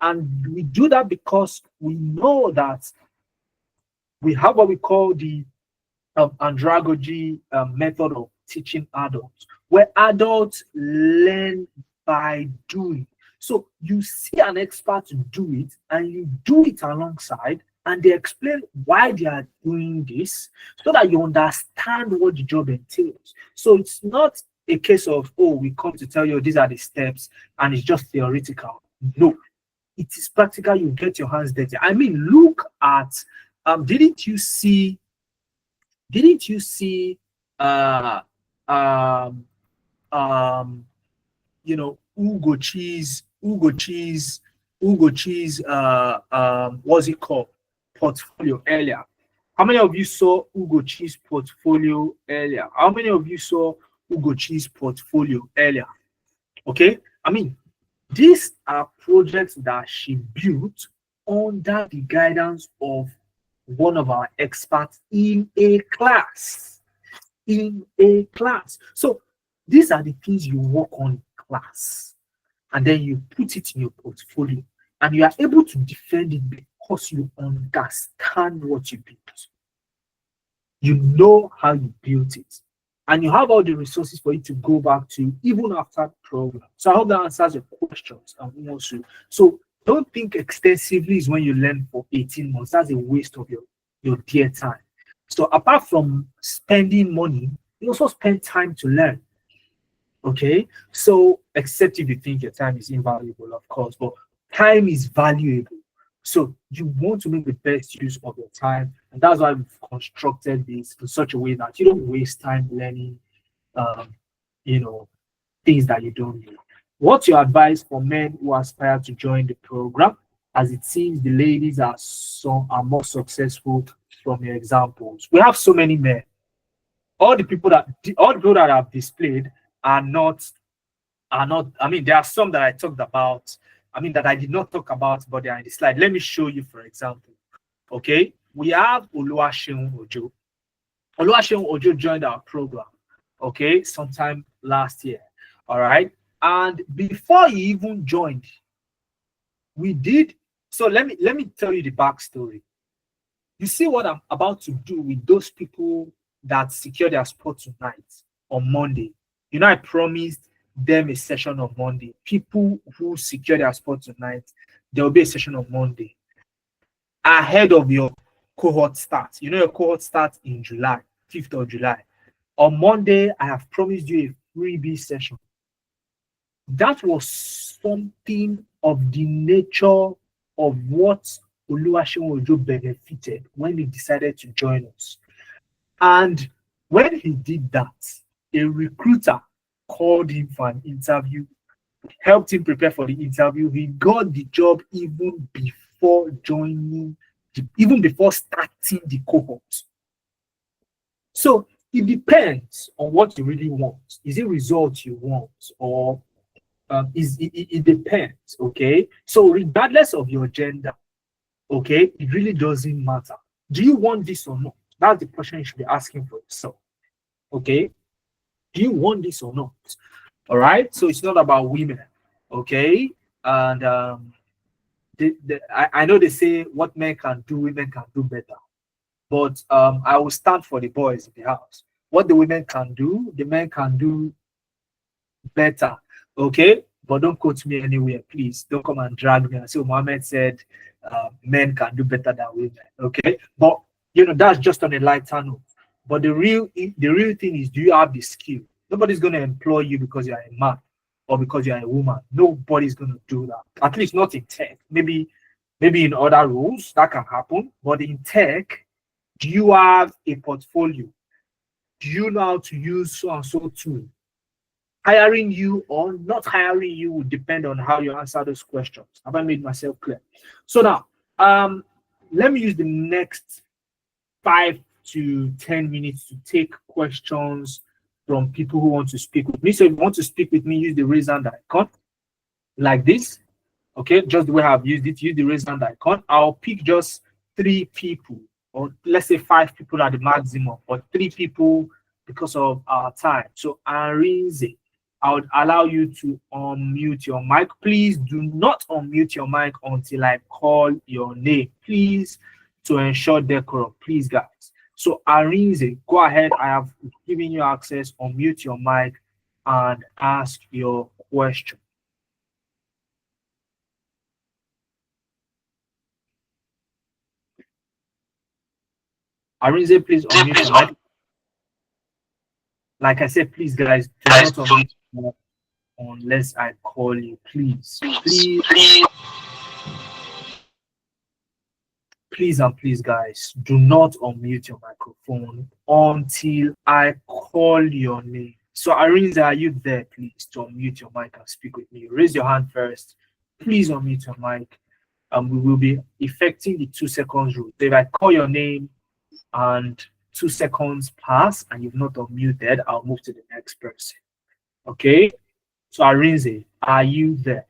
and we do that because we know that we have what we call the andragogy method of teaching adults, where adults learn by doing. So you see an expert do it and you do it alongside, and they explain why they are doing this so that you understand what the job entails. So it's not a case of, oh, we come to tell you these are the steps and it's just theoretical. No, it is practical. You get your hands dirty. I mean, look at didn't you see uh um Ugo Cheese what's it called, portfolio earlier? How many of you saw Ugo Cheese portfolio earlier? How many of you saw Ugo Cheese portfolio earlier? Okay, I mean, these are projects that she built under the guidance of one of our experts in a class. In a class. So these are the things you work on in class, and then you put it in your portfolio, and you are able to defend it because you understand what you built. You know how you built it, and you have all the resources for you to go back to even after the program. So I hope that answers your questions. So don't think extensively is when you learn for 18 months. That's a waste of your dear time. So apart from spending money, you also spend time to learn. Okay, so except if you think your time is invaluable, of course, but time is valuable. So you want to make the best use of your time, and that's why we've constructed this in such a way that you don't waste time learning, um, you know, things that you don't need. What's your advice for men who aspire to join the program? As it seems the ladies are more successful from your examples. We have so many men. All the people that I've displayed are not I mean, there are some that I talked about, I mean, that I did not talk about, but they are in the slide. Let me show you, for example. Okay, we have Oluwaseun Ojo. Oluwaseun Ojo joined our program, okay, sometime last year. All right. And before he even joined, we did. So let me tell you the backstory. You see what I'm about to do with those people that secure their spot tonight on Monday. I promised them a session on Monday. People who secure their spot tonight, there will be a session on Monday ahead of your cohort start. Your cohort starts in July, 5th of July. On Monday, I have promised you a freebie session. That was something of the nature of what Oluwaseun Ojo benefited when he decided to join us. And when he did that, a recruiter called him for an interview, helped him prepare for the interview. He got the job even before joining, even before starting the cohort. So it depends on what you really want. Is it results you want, or it depends? Okay. So regardless of your gender, okay, it really doesn't matter. Do you want this or not? That's the question you should be asking for yourself. Okay. Do you want this or not? All right. So it's not about women. Okay. And I know they say what men can do, women can do better. But I will stand for the boys in the house. What the women can do, the men can do better. Okay? But don't quote me anywhere, please. Don't come and drag me and say, Mohammed said men can do better than women. Okay? But that's just on a lighter note. But the real thing is, do you have the skill? Nobody's gonna employ you because you're a man or because you're a woman. Nobody's gonna do that. At least not in tech. Maybe in other roles that can happen. But in tech, do you have a portfolio? Do you know how to use so and so tool? Hiring you or not hiring you will depend on how you answer those questions. Have I made myself clear? So now, let me use the next 5 to 10 minutes to take questions from people who want to speak with me. So if you want to speak with me, use the raise hand icon like this. Okay, just the way I've used it, use the raise hand icon. I'll pick just 3 people, or let's say 5 people at the maximum, or 3 people because of our time. So Arinze, I would allow you to unmute your mic. Please do not unmute your mic until I call your name. Please, to ensure decorum. Please, guys. So Arinze, go ahead. I have given you access. Unmute your mic and ask your question. Arinze, please unmute your mic. Like I said, please, guys, do not unmute your mic unless I call you. Please, and please, guys, do not unmute your microphone until I call your name. So, Arinza, are you there, please, to unmute your mic and speak with me? Raise your hand first. Please unmute your mic. And we will be effecting the 2 seconds rule. So if I call your name and 2 seconds pass and you've not unmuted, I'll move to the next person. Okay? So, Arinze, are you there?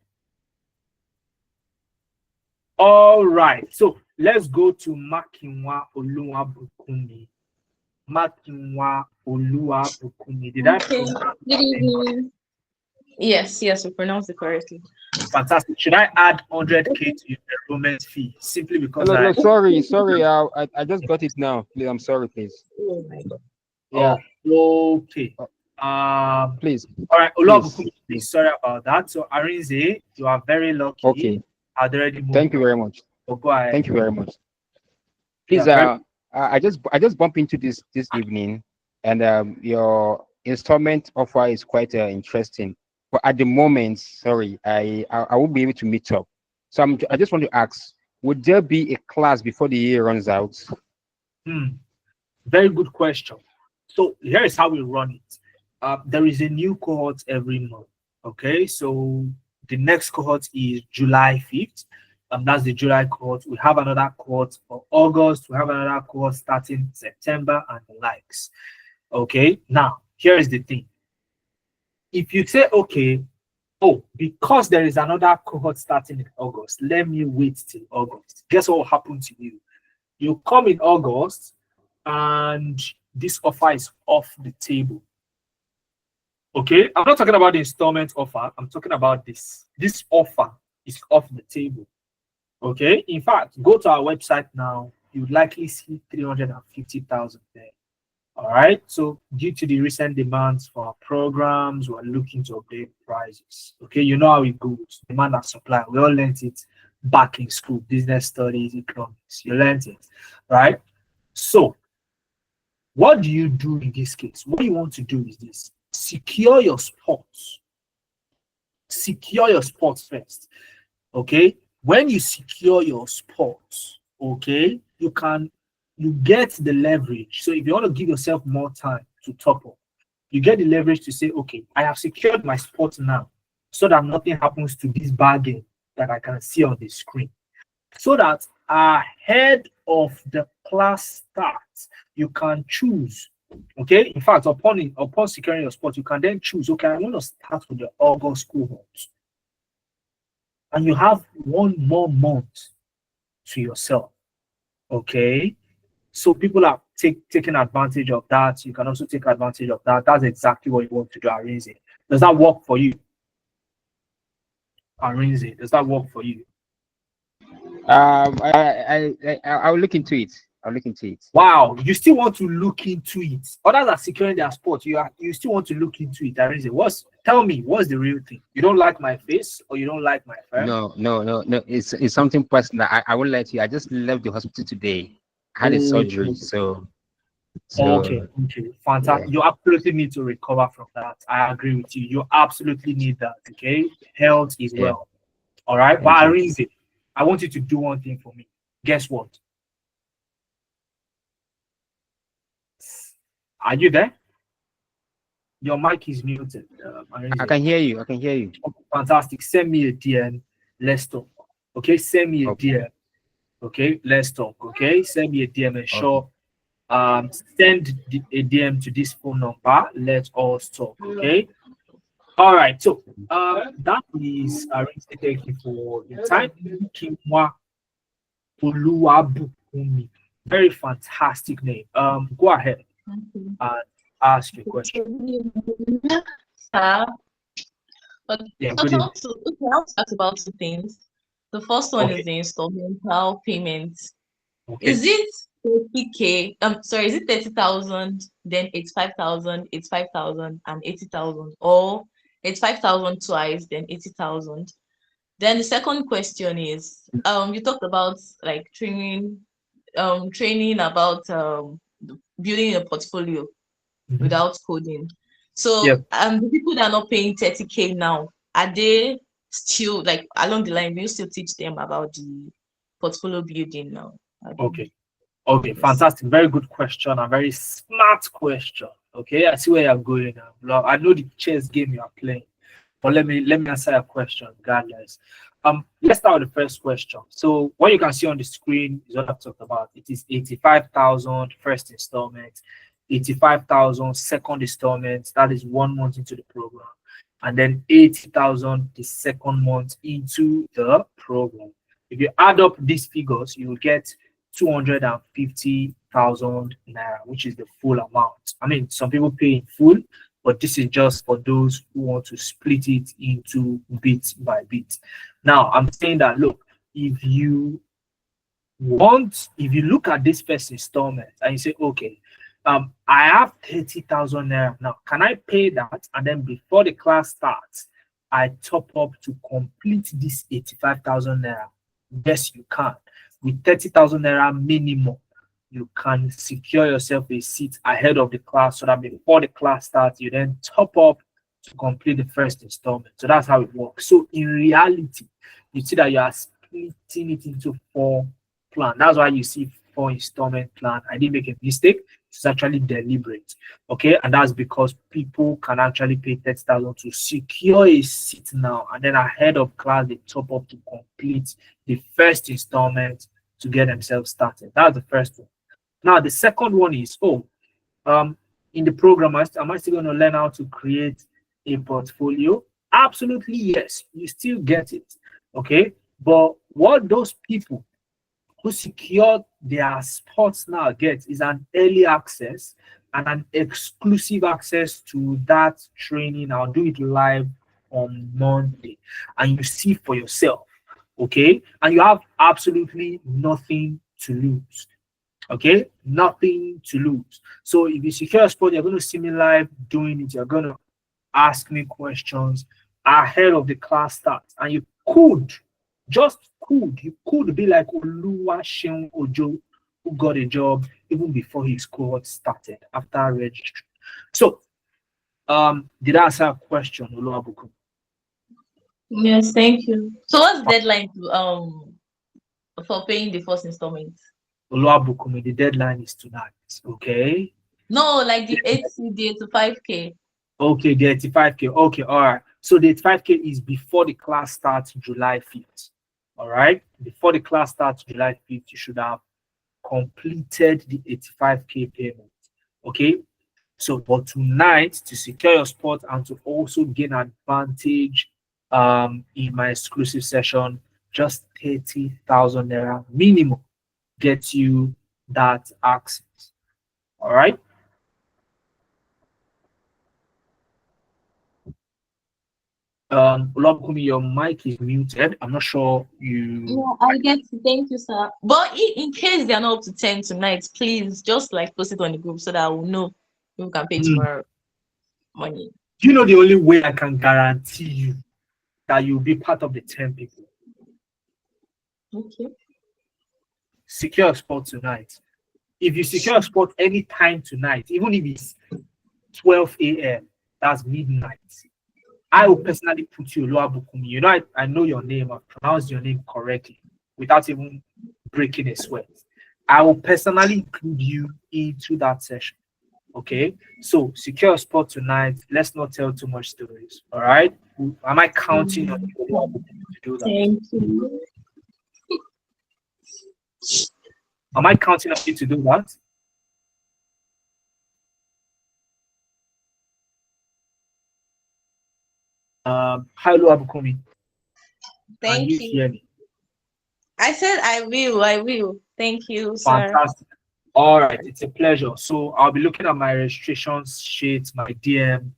All right. So let's go to Makinwa Oluwabukumi. Makinwa Oluwabukumi. Did I Okay. pronounce Good that name correct? evening. Yes, you pronounced it correctly. Fantastic. Should I add 100K to your enrollment fee simply because Hello, sorry. I just got it now. Please, I'm sorry, please. Oh my God. Yeah. Oh, okay. Please. All right. Oluwabukumi, Please. sorry about that. So Arinze, you are very lucky. Okay. I'd already moved. Thank you very much. So go ahead. Thank you very much. Please, Yeah, I just bumped into this evening, and your installment offer is quite interesting. But at the moment, sorry, I won't be able to meet up. So I just want to ask, would there be a class before the year runs out? Very good question. So here is how we run it. There is a new cohort every month. Okay, so the next cohort is July 5th. That's the July cohort. We have another cohort for August. We have another cohort starting September and the likes. Okay, now here is the thing. If you say, okay, because there is another cohort starting in August, let me wait till August. Guess what will happen to you? You come in August and this offer is off the table. Okay, I'm not talking about the installment offer. I'm talking about this. This offer is off the table. Okay, in fact, go to our website now. You'd likely see 350,000 there. All right, so due to the recent demands for our programs, we're looking to update prices. Okay, you know how it goes, demand and supply. We all learned it back in school, business studies, economics. You learned it, right? So what do you do in this case? What you want to do is this: secure your spots. Secure your spots first. Okay, when you secure your spots, okay, you can you get the leverage. So if you want to give yourself more time to top up, you get the leverage to say, okay, I have secured my spot now, so that nothing happens to this bargain that I can see on the screen. So that ahead of the class starts, you can choose. Okay, in fact, upon securing your spot, you can then choose. Okay, I want to start with the August cohort, and you have 1 more month to yourself. Okay, so people are taking advantage of that. You can also take advantage of that. That's exactly what you want to do, Arinze. Does that work for you, Arinze? Does that work for you? I'll look into it. I'll look into it. Wow, you still want to look into it. Others are securing their spot. You still want to look into it. Arinze, tell me, what's the real thing? You don't like my face or you don't like my firm? No. It's something personal. I won't lie to you. I just left the hospital today. I had a surgery, Okay, so fantastic. yeah, You absolutely need to recover from that. I agree with you. You absolutely need that. Okay, health is yeah. well. All right, but Thank you. Arinze, I want you to do one thing for me. Guess what? Are you there? Your mic is muted, I Arinze. can hear you. I can hear you. Fantastic. Send me a DM. Let's talk. Okay, send me a Okay. DM. Okay, let's talk. Okay, send me a DM and Okay. send a DM to this phone number. Let us talk. Okay. All right. So that is Arinze. Thank you for your time. Kimwa Oluwabukumi. Very fantastic name. Go ahead and ask your question. Sir, but Yeah, so good I evening. want to, okay, I want to ask about two things. The first one is Okay, the installmental payment. okay. Is it 30K? Sorry, is it 30,000, then it's 5,000, it's 5,000 and 80,000, or it's 5,000 twice, then 80,000? Then the second question is, you talked about like training about building a portfolio Mhm. without coding. Yeah. So, the people that are not paying 30K now, are they still like along the line? Do you still teach them about the portfolio building now? Okay. Okay, Yes. fantastic. Very good question. A very smart question. Okay, I see where you're going now. Now, I know the chess game you are playing, but let me answer your question regardless. Let's start with the first question. So what you can see on the screen is what I've talked about. It is 85,000 first installment, 85,000 second installment. That is 1 month into the program, and then 80,000 the second month into the program. If you add up these figures, you will get 250,000 naira, which is the full amount. I mean, some people pay in full, but this is just for those who want to split it into bit by bit. Now, I'm saying that look, if you look at this first installment and you say, okay, I have 30,000 naira now. Can I pay that? And then before the class starts, I top up to complete this 85,000 naira. Yes, you can. With 30,000 naira minimum, you can secure yourself a seat ahead of the class so that before the class starts, you then top up to complete the first installment. So that's how it works. So in reality, you see that you are splitting it into 4 plan. That's why you see 4 installment plan. I didn't make a mistake. It's actually deliberate. Okay. And that's because people can actually pay 30,000 to secure a seat now. And then ahead of class, they top up to complete the first installment to get themselves started. That's the first one. Now, the second one is, in the program, am I still going to learn how to create a portfolio? Absolutely, yes. You still get it. Okay. But what those people who secure their spots now get is an early access and an exclusive access to that training. I'll do it live on Monday, and you see for yourself. Okay. And you have absolutely nothing to lose. Okay, nothing to lose. So if you secure a spot, you're going to see me live doing it. You're going to ask me questions ahead of the class starts, and you could be like Oluwaseun Ojo, who got a job even before his cohort started after registering. So, did I answer a question, Oluwabuku? Yes, thank you. So what's the deadline to for paying the first installment? Oluwabukumi, the deadline is tonight. Okay. No, like the 85K. Okay, the 85K. Okay, all right. So the 85K is before the class starts July 5th. All right. Before the class starts July 5th, you should have completed the 85K payment. Okay. So for tonight, to secure your spot and to also gain advantage in my exclusive session, just 30,000 naira minimum gets you that access. All right. Olabukumi, your mic is muted. I'm not sure you. Yeah, I get it. Thank you, sir. But in case they're not up to 10 tonight, please just like post it on the group so that we'll know who can pay tomorrow money. Do you know the only way I can guarantee you that you'll be part of the 10 people? Okay. Secure a spot tonight. If you secure a spot anytime tonight, even if it's 12 a.m., that's midnight, I will personally put you Oluwabukumi. You know, I know your name. I've pronounced your name correctly without even breaking a sweat. I will personally include you into that session. Okay, so secure a spot tonight. Let's not tell too much stories. All right. Am I counting on you to do that? Thank you. Am I counting on you to do that? Hello, Abukumi. Can Thank you you. hear me? I said I will. I will. Thank you, sir. Fantastic. All right, it's a pleasure. So I'll be looking at my registration sheet, my DM.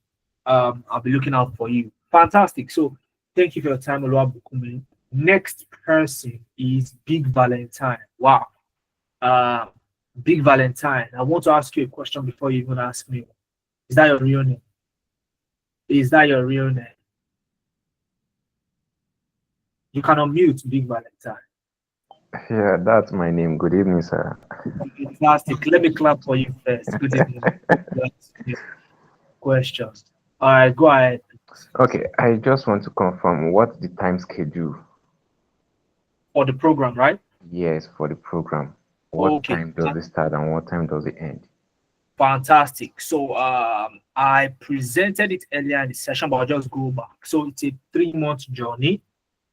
I'll be looking out for you. Fantastic. So thank you for your time, Oluwabukumi. Next person is Big Valentine. Wow. Big Valentine. I want to ask you a question before you even ask me. Is that your real name? Is that your real name? You can unmute Big Valentine. Yeah, that's my name. Good evening, sir. Fantastic. Let me clap for you first. Good evening. Questions. All right, go ahead. Okay, I just want to confirm what's the time schedule? For the program, right? Yes, for the program. What time does it start and what time does it end? Fantastic. So I presented it earlier in the session, but I'll just go back. So it's a 3-month journey.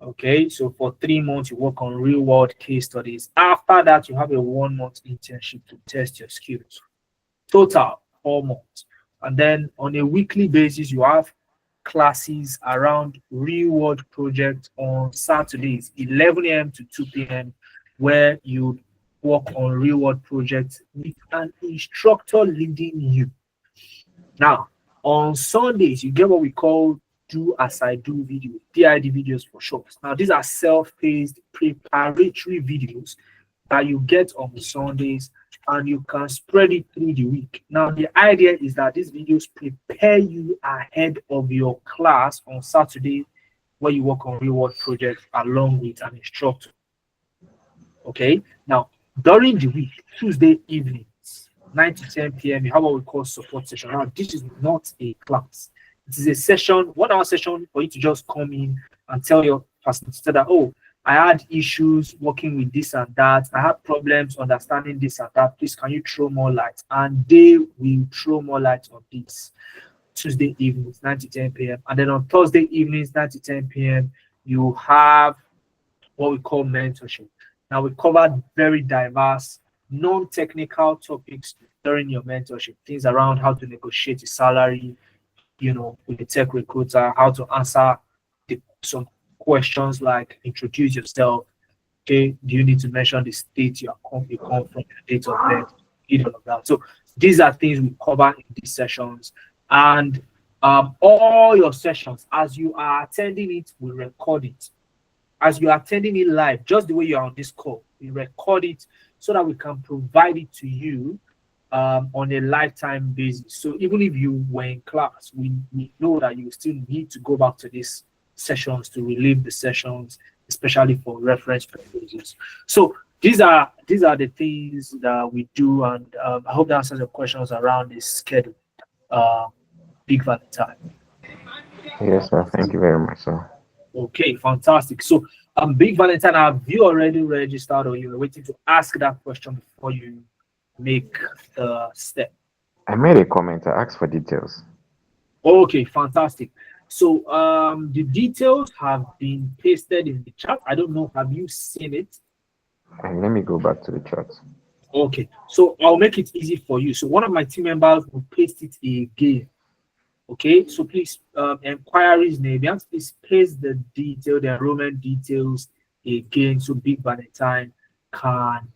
Okay, so for 3 months, you work on real world case studies. After that, you have a 1-month internship to test your skills. Total 4 months. And then on a weekly basis, you have classes around real world projects on Saturdays, 11 a.m. to 2 p.m., where you work on real world projects with an instructor leading you. Now, on Sundays, you get what we call do as I do video, DID videos for short. Now, these are self-paced preparatory videos that you get on Sundays and you can spread it through the week. Now, the idea is that these videos prepare you ahead of your class on Saturday where you work on real world projects along with an instructor. Okay, now during the week, Tuesday evenings, 9 to 10 p.m., you have what we call support session. Now, this is not a class. It is a session, 1 hour session for you to just come in and tell your facilitator that, oh, I had issues working with this and that. I had problems understanding this and that. Please, can you throw more light? And they will throw more light on this. Tuesday evenings, 9 to 10 p.m. And then on Thursday evenings, 9 to 10 p.m., you have what we call mentorship. Now, we covered very diverse, non-technical topics during your mentorship. Things around how to negotiate a salary, with a tech recruiter, how to answer some questions like introduce yourself. Okay, do you need to mention the state you come from, your date of birth, all of that. So these are things we cover in these sessions. And all your sessions, as you are attending it, we record it. As you are attending it live, just the way you are on this call, we record it so that we can provide it to you on a lifetime basis. So even if you were in class, we know that you still need to go back to these sessions to relive the sessions, especially for reference purposes. So these are the things that we do, and I hope that answers your questions around this schedule. Big Valentine. Yes, sir. Thank you very much, sir. Okay, fantastic. So Big Valentine, have you already registered or you're waiting to ask that question before you make the step? I made a comment. I asked for details. Okay, fantastic. So the details have been pasted in the chat. I don't know, have you seen it? And let me go back to the chart. Okay, so I'll make it easy for you. So one of my team members will paste it again. Okay, so please, inquiries name, please paste the detail, the enrollment details again, so Big Valentine can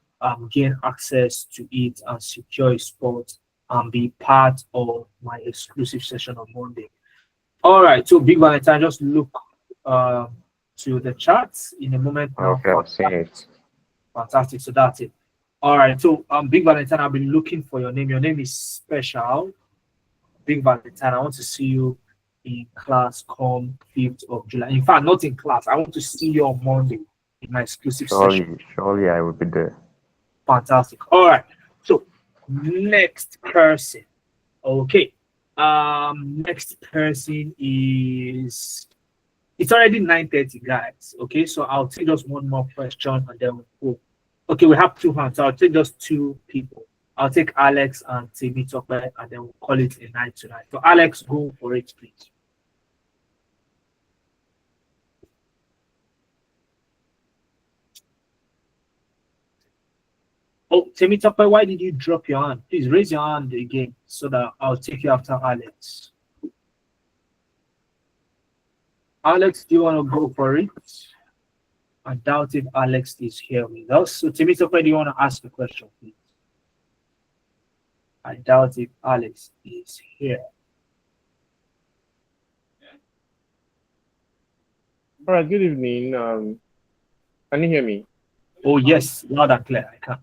gain access to it and secure a spot and be part of my exclusive session on Monday. All right, so Big Valentine, just look to the charts in a moment now. Okay, I've seen it. Fantastic, so that's it. All right, so Big Valentine, I'll be looking for your name. Your name is special. Big Valentine, I want to see you in class come 5th of July. In fact, not in class. I want to see you on Monday in my exclusive session. Surely I will be there. Fantastic. All right. So next person. Okay. Next person is, it's already 9:30, guys. Okay, so I'll take just one more question and then we'll go. Okay, we have two hands. So I'll take just two people. I'll take Alex and Timmy Tokwe, and then we'll call it a night tonight. So Alex, go for it, please. Oh, Timmy Tokwe, why did you drop your hand? Please raise your hand again so that I'll take you after Alex. Alex, do you want to go for it? I doubt if Alex is here with us. So Timmy Tokwe, do you want to ask a question, please? I doubt if Alex is here. All right, good evening. Can you hear me? Oh, yes, loud and clear. I can.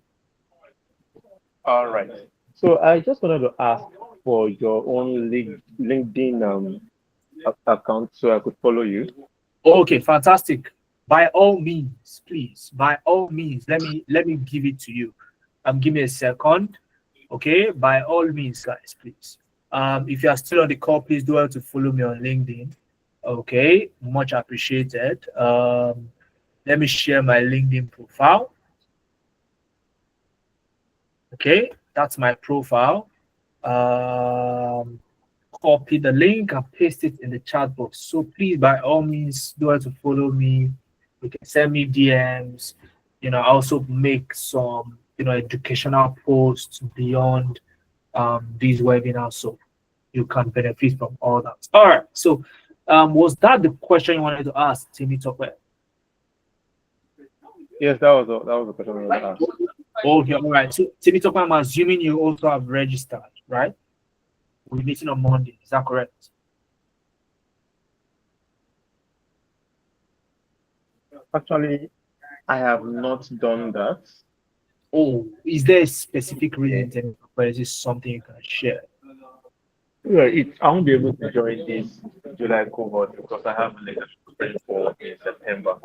All right. So I just wanted to ask for your own LinkedIn account so I could follow you. Okay, fantastic. By all means, please, by all means, let me give it to you. Give me a second. Okay, by all means, guys, please. If you are still on the call, please do well to follow me on LinkedIn. Okay, much appreciated. Let me share my LinkedIn profile. Okay, that's my profile. Copy the link and paste it in the chat box. So please, by all means, do well to follow me. You can send me DMs. You know, I also make some, you know, educational posts beyond these webinars, so you can benefit from all that. All right. So, was that the question you wanted to ask, Timmy Tokwe? Yes, that was the question I wanted to ask. Okay. All right. So, Timmy Tokwe, I'm assuming you also have registered, right? We're meeting on Monday. Is that correct? Actually, I have not done that. Oh, is there a specific reason, or is this something you can share? Yeah, I won't be able to join this July cohort because I have an exam for in September.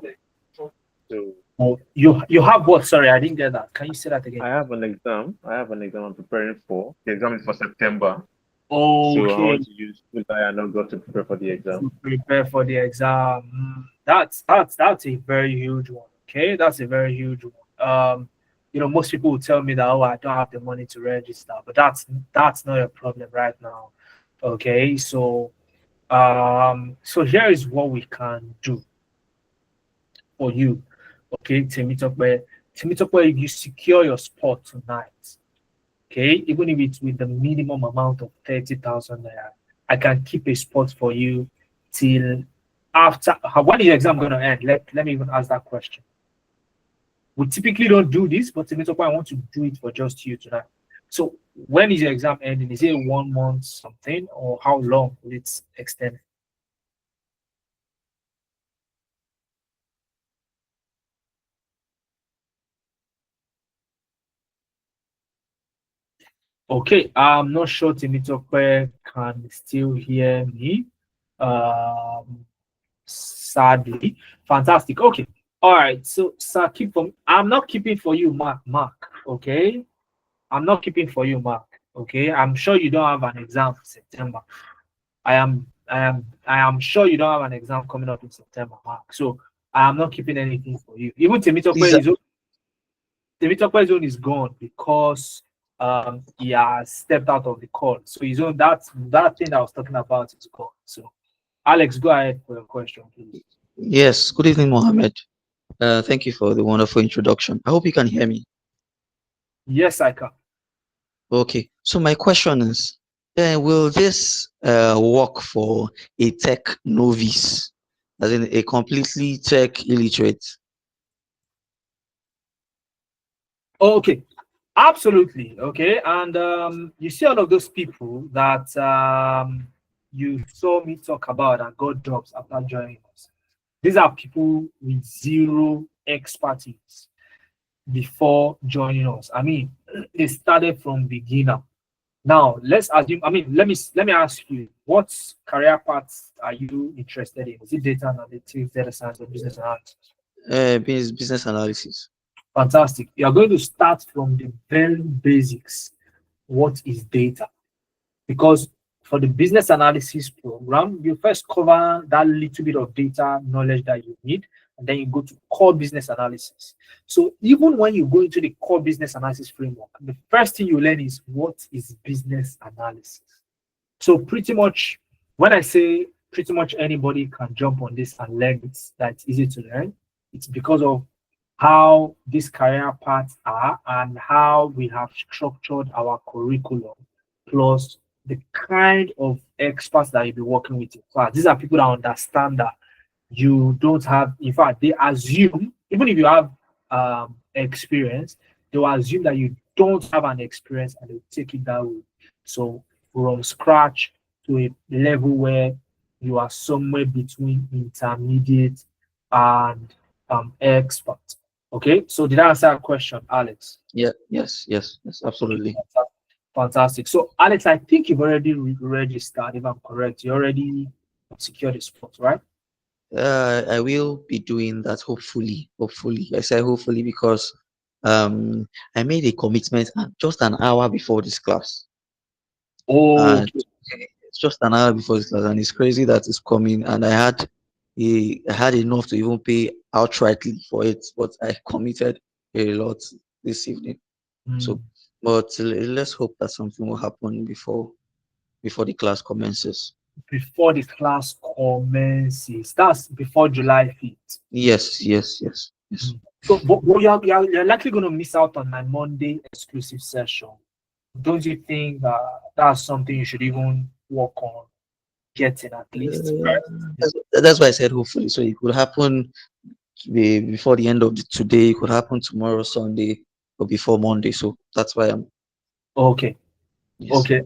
So Oh, you have what? Sorry, I didn't get that. Can you say that again? I have an exam. I'm preparing for. The exam is for September. Okay. So I want to use July and August to prepare for the exam. To prepare for the exam. That's a very huge one. Okay, that's a very huge one. You know, most people will tell me that, oh, I don't have the money to register, but that's not a problem right now. Okay, so so here is what we can do for you. Okay, Temitope, if you secure your spot tonight, okay, even if it's with the minimum amount of 30,000 naira, I can keep a spot for you till after. When is the exam going to end? Let me even ask that question. We typically don't do this, but Temitope, I want to do it for just you tonight. So when is your exam ending? Is it 1 month something, or how long will it extend? Okay, I'm not sure Temitope can still hear me. Sadly. Fantastic. Okay. All right. So, sir, I'm not keeping for you, Mark. Okay. I'm not keeping for you, Mark. Okay. I'm sure you don't have an exam for September. I am sure you don't have an exam coming up in September, Mark. So I'm not keeping anything for you. Even Please, Temitope's own is gone because he has stepped out of the call. So his own that thing I was talking about is gone. So Alex, go ahead for your question, please. yes. Good evening, Mohammed. Thank you for the wonderful introduction. I hope you can hear me. Yes, I can. Okay. So my question is, will this work for a tech novice, as in a completely tech illiterate? Okay, absolutely. Okay, and you see all of those people that you saw me talk about and got jobs after joining us. These are people with zero expertise before joining us. I mean, they started from beginner. Now, let's assume. I mean, let me ask you, what career paths are you interested in? Is it data analytics, data science, or business analysis? Business analysis. Fantastic. You are going to start from the very basics. What is data? Because for the business analysis program, you first cover that little bit of data knowledge that you need, and then you go to core business analysis. So even when you go into the core business analysis framework, the first thing you learn is what is business analysis. So pretty much, when I say pretty much anybody can jump on this and learn it, that's easy to learn. It's because of how these career paths are and how we have structured our curriculum, plus the kind of experts that you'll be working with in class. These are people that understand that you don't have, in fact, they assume, even if you have experience, they will assume that you don't have an experience and they'll take it that way. So from scratch to a level where you are somewhere between intermediate and expert. Okay, so did I answer your question, Alex? Yeah. Yes. Absolutely. Fantastic. So, Alex, I think you've already registered, if I'm correct. You already secured the spot, right? I will be doing that hopefully. Hopefully, I say hopefully because I made a commitment just an hour before this class. Oh, And it's just an hour before this class, and it's crazy that it's coming. And I had enough to even pay outrightly for it, but I committed a lot this evening. So, but let's hope that something will happen before the class commences. before the class commences. That's before July 5th. Yes. So, but you're likely going to miss out on my Monday exclusive session. Don't you think that's something you should even work on getting at least first? That's why I said hopefully. So it could happen before the end of today. It could happen tomorrow, Sunday, or before Monday. So that's why I'm. Okay. Yes. Okay.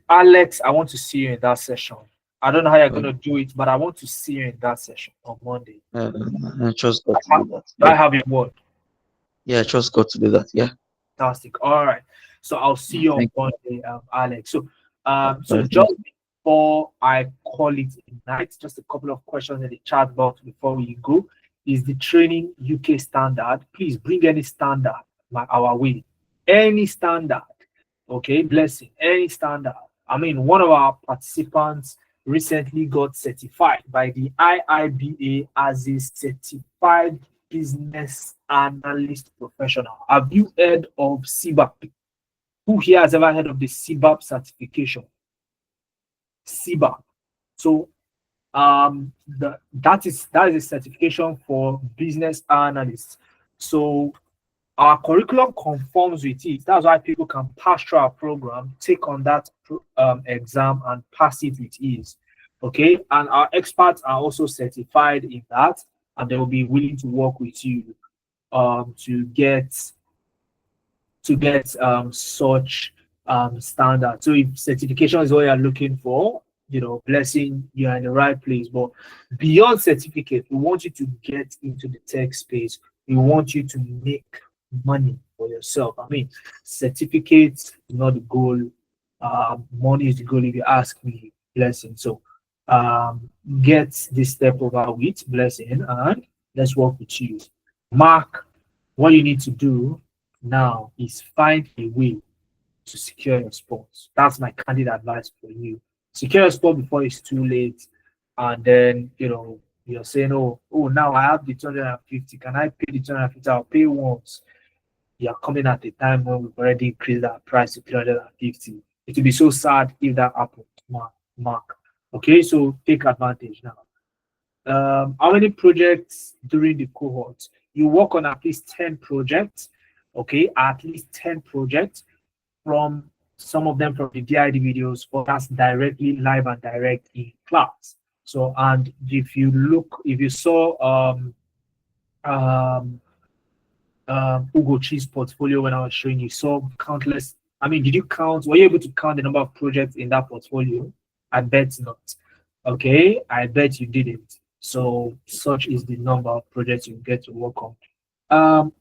Alex, I want to see you in that session. I don't know how you're Okay. going to do it, but I want to see you in that session on Monday. I trust God to do that. I have your word. Yeah, I trust God to do that. Yeah. Fantastic. All right. So I'll see you on Thank you. Monday, Alex. So, Thank just before I call it a night, just a couple of questions in the chat box before we go. Is the training UK standard? Please bring any standard our way. Any standard. Okay, blessing. Any standard. I mean, one of our participants recently got certified by the IIBA as a certified business analyst professional. Have you heard of CBAP? Who here has ever heard of the CBAP certification? CBAP. So that is a certification for business analysts. So our curriculum conforms with it. That's why people can pass through our program, take on that exam, and pass it with ease. Okay, and our experts are also certified in that, and they will be willing to work with you to get such standard. So if certification is what you're looking for, blessing, you're in the right place. But beyond certificate, we want you to get into the tech space. We want you to make money for yourself. I mean, certificates is not the goal. Money is the goal if you ask me, blessing. So get this step over with, blessing, and let's work with you. Mark, what you need to do now is find a way to secure your sports. That's my candid advice for you. Secure your sport before it's too late, and then You're saying, oh, now I have the 250. Can I pay the 250? I'll pay once. You're coming at a time when we've already increased that price to 350. It will be so sad if that happens, Mark. Okay, so take advantage now. How many projects during the cohort? You work on at least 10 projects, okay, at least 10 projects, from some of them from the DID videos, or that's directly live and direct in class. So, and if you saw Ugo Chi's portfolio when I was showing you, saw countless. I mean, were you able to count the number of projects in that portfolio? I bet not. Okay, I bet you didn't. So such is the number of projects you get to work on.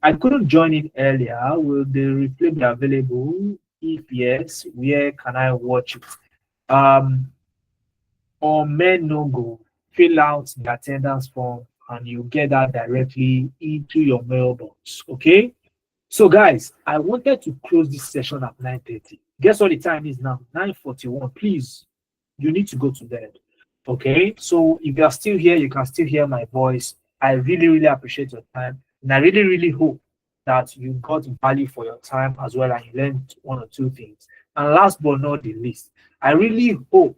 I couldn't join in earlier. Will the replay be available? If yes, where can I watch it? Or men no go, fill out the attendance form and you get that directly into your mailbox. Okay. So guys, I wanted to close this session at 9:30. Guess what the time is now? 9:41. Please, you need to go to bed. Okay. So if you are still here, you can still hear my voice. I really, really appreciate your time. And I really, really hope that you got value for your time as well and you learned one or two things. And last but not the least, I really hope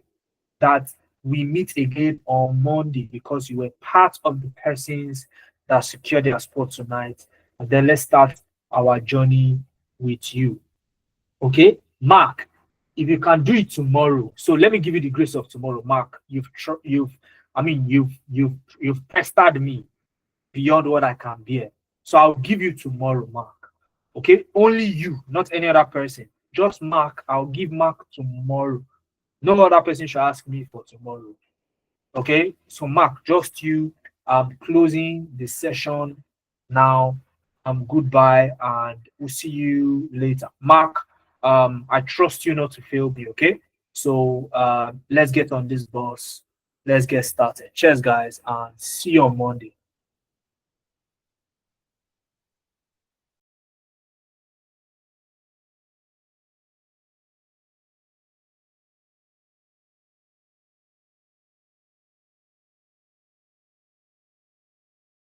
that we meet again on Monday because you were part of the persons that secured their spot tonight. And then let's start our journey with you. Okay, Mark, if you can do it tomorrow. So let me give you the grace of tomorrow, Mark. You've pestered me beyond what I can bear. So I'll give you tomorrow, Mark. Okay, only you, not any other person. Just Mark. I'll give Mark tomorrow. No other person should ask me for tomorrow. Okay, so Mark, just you. I'm closing the session now. Goodbye, and we'll see you later. Mark, I trust you not to fail me. Okay, so let's get on this bus. Let's get started. Cheers, guys, and see you on Monday.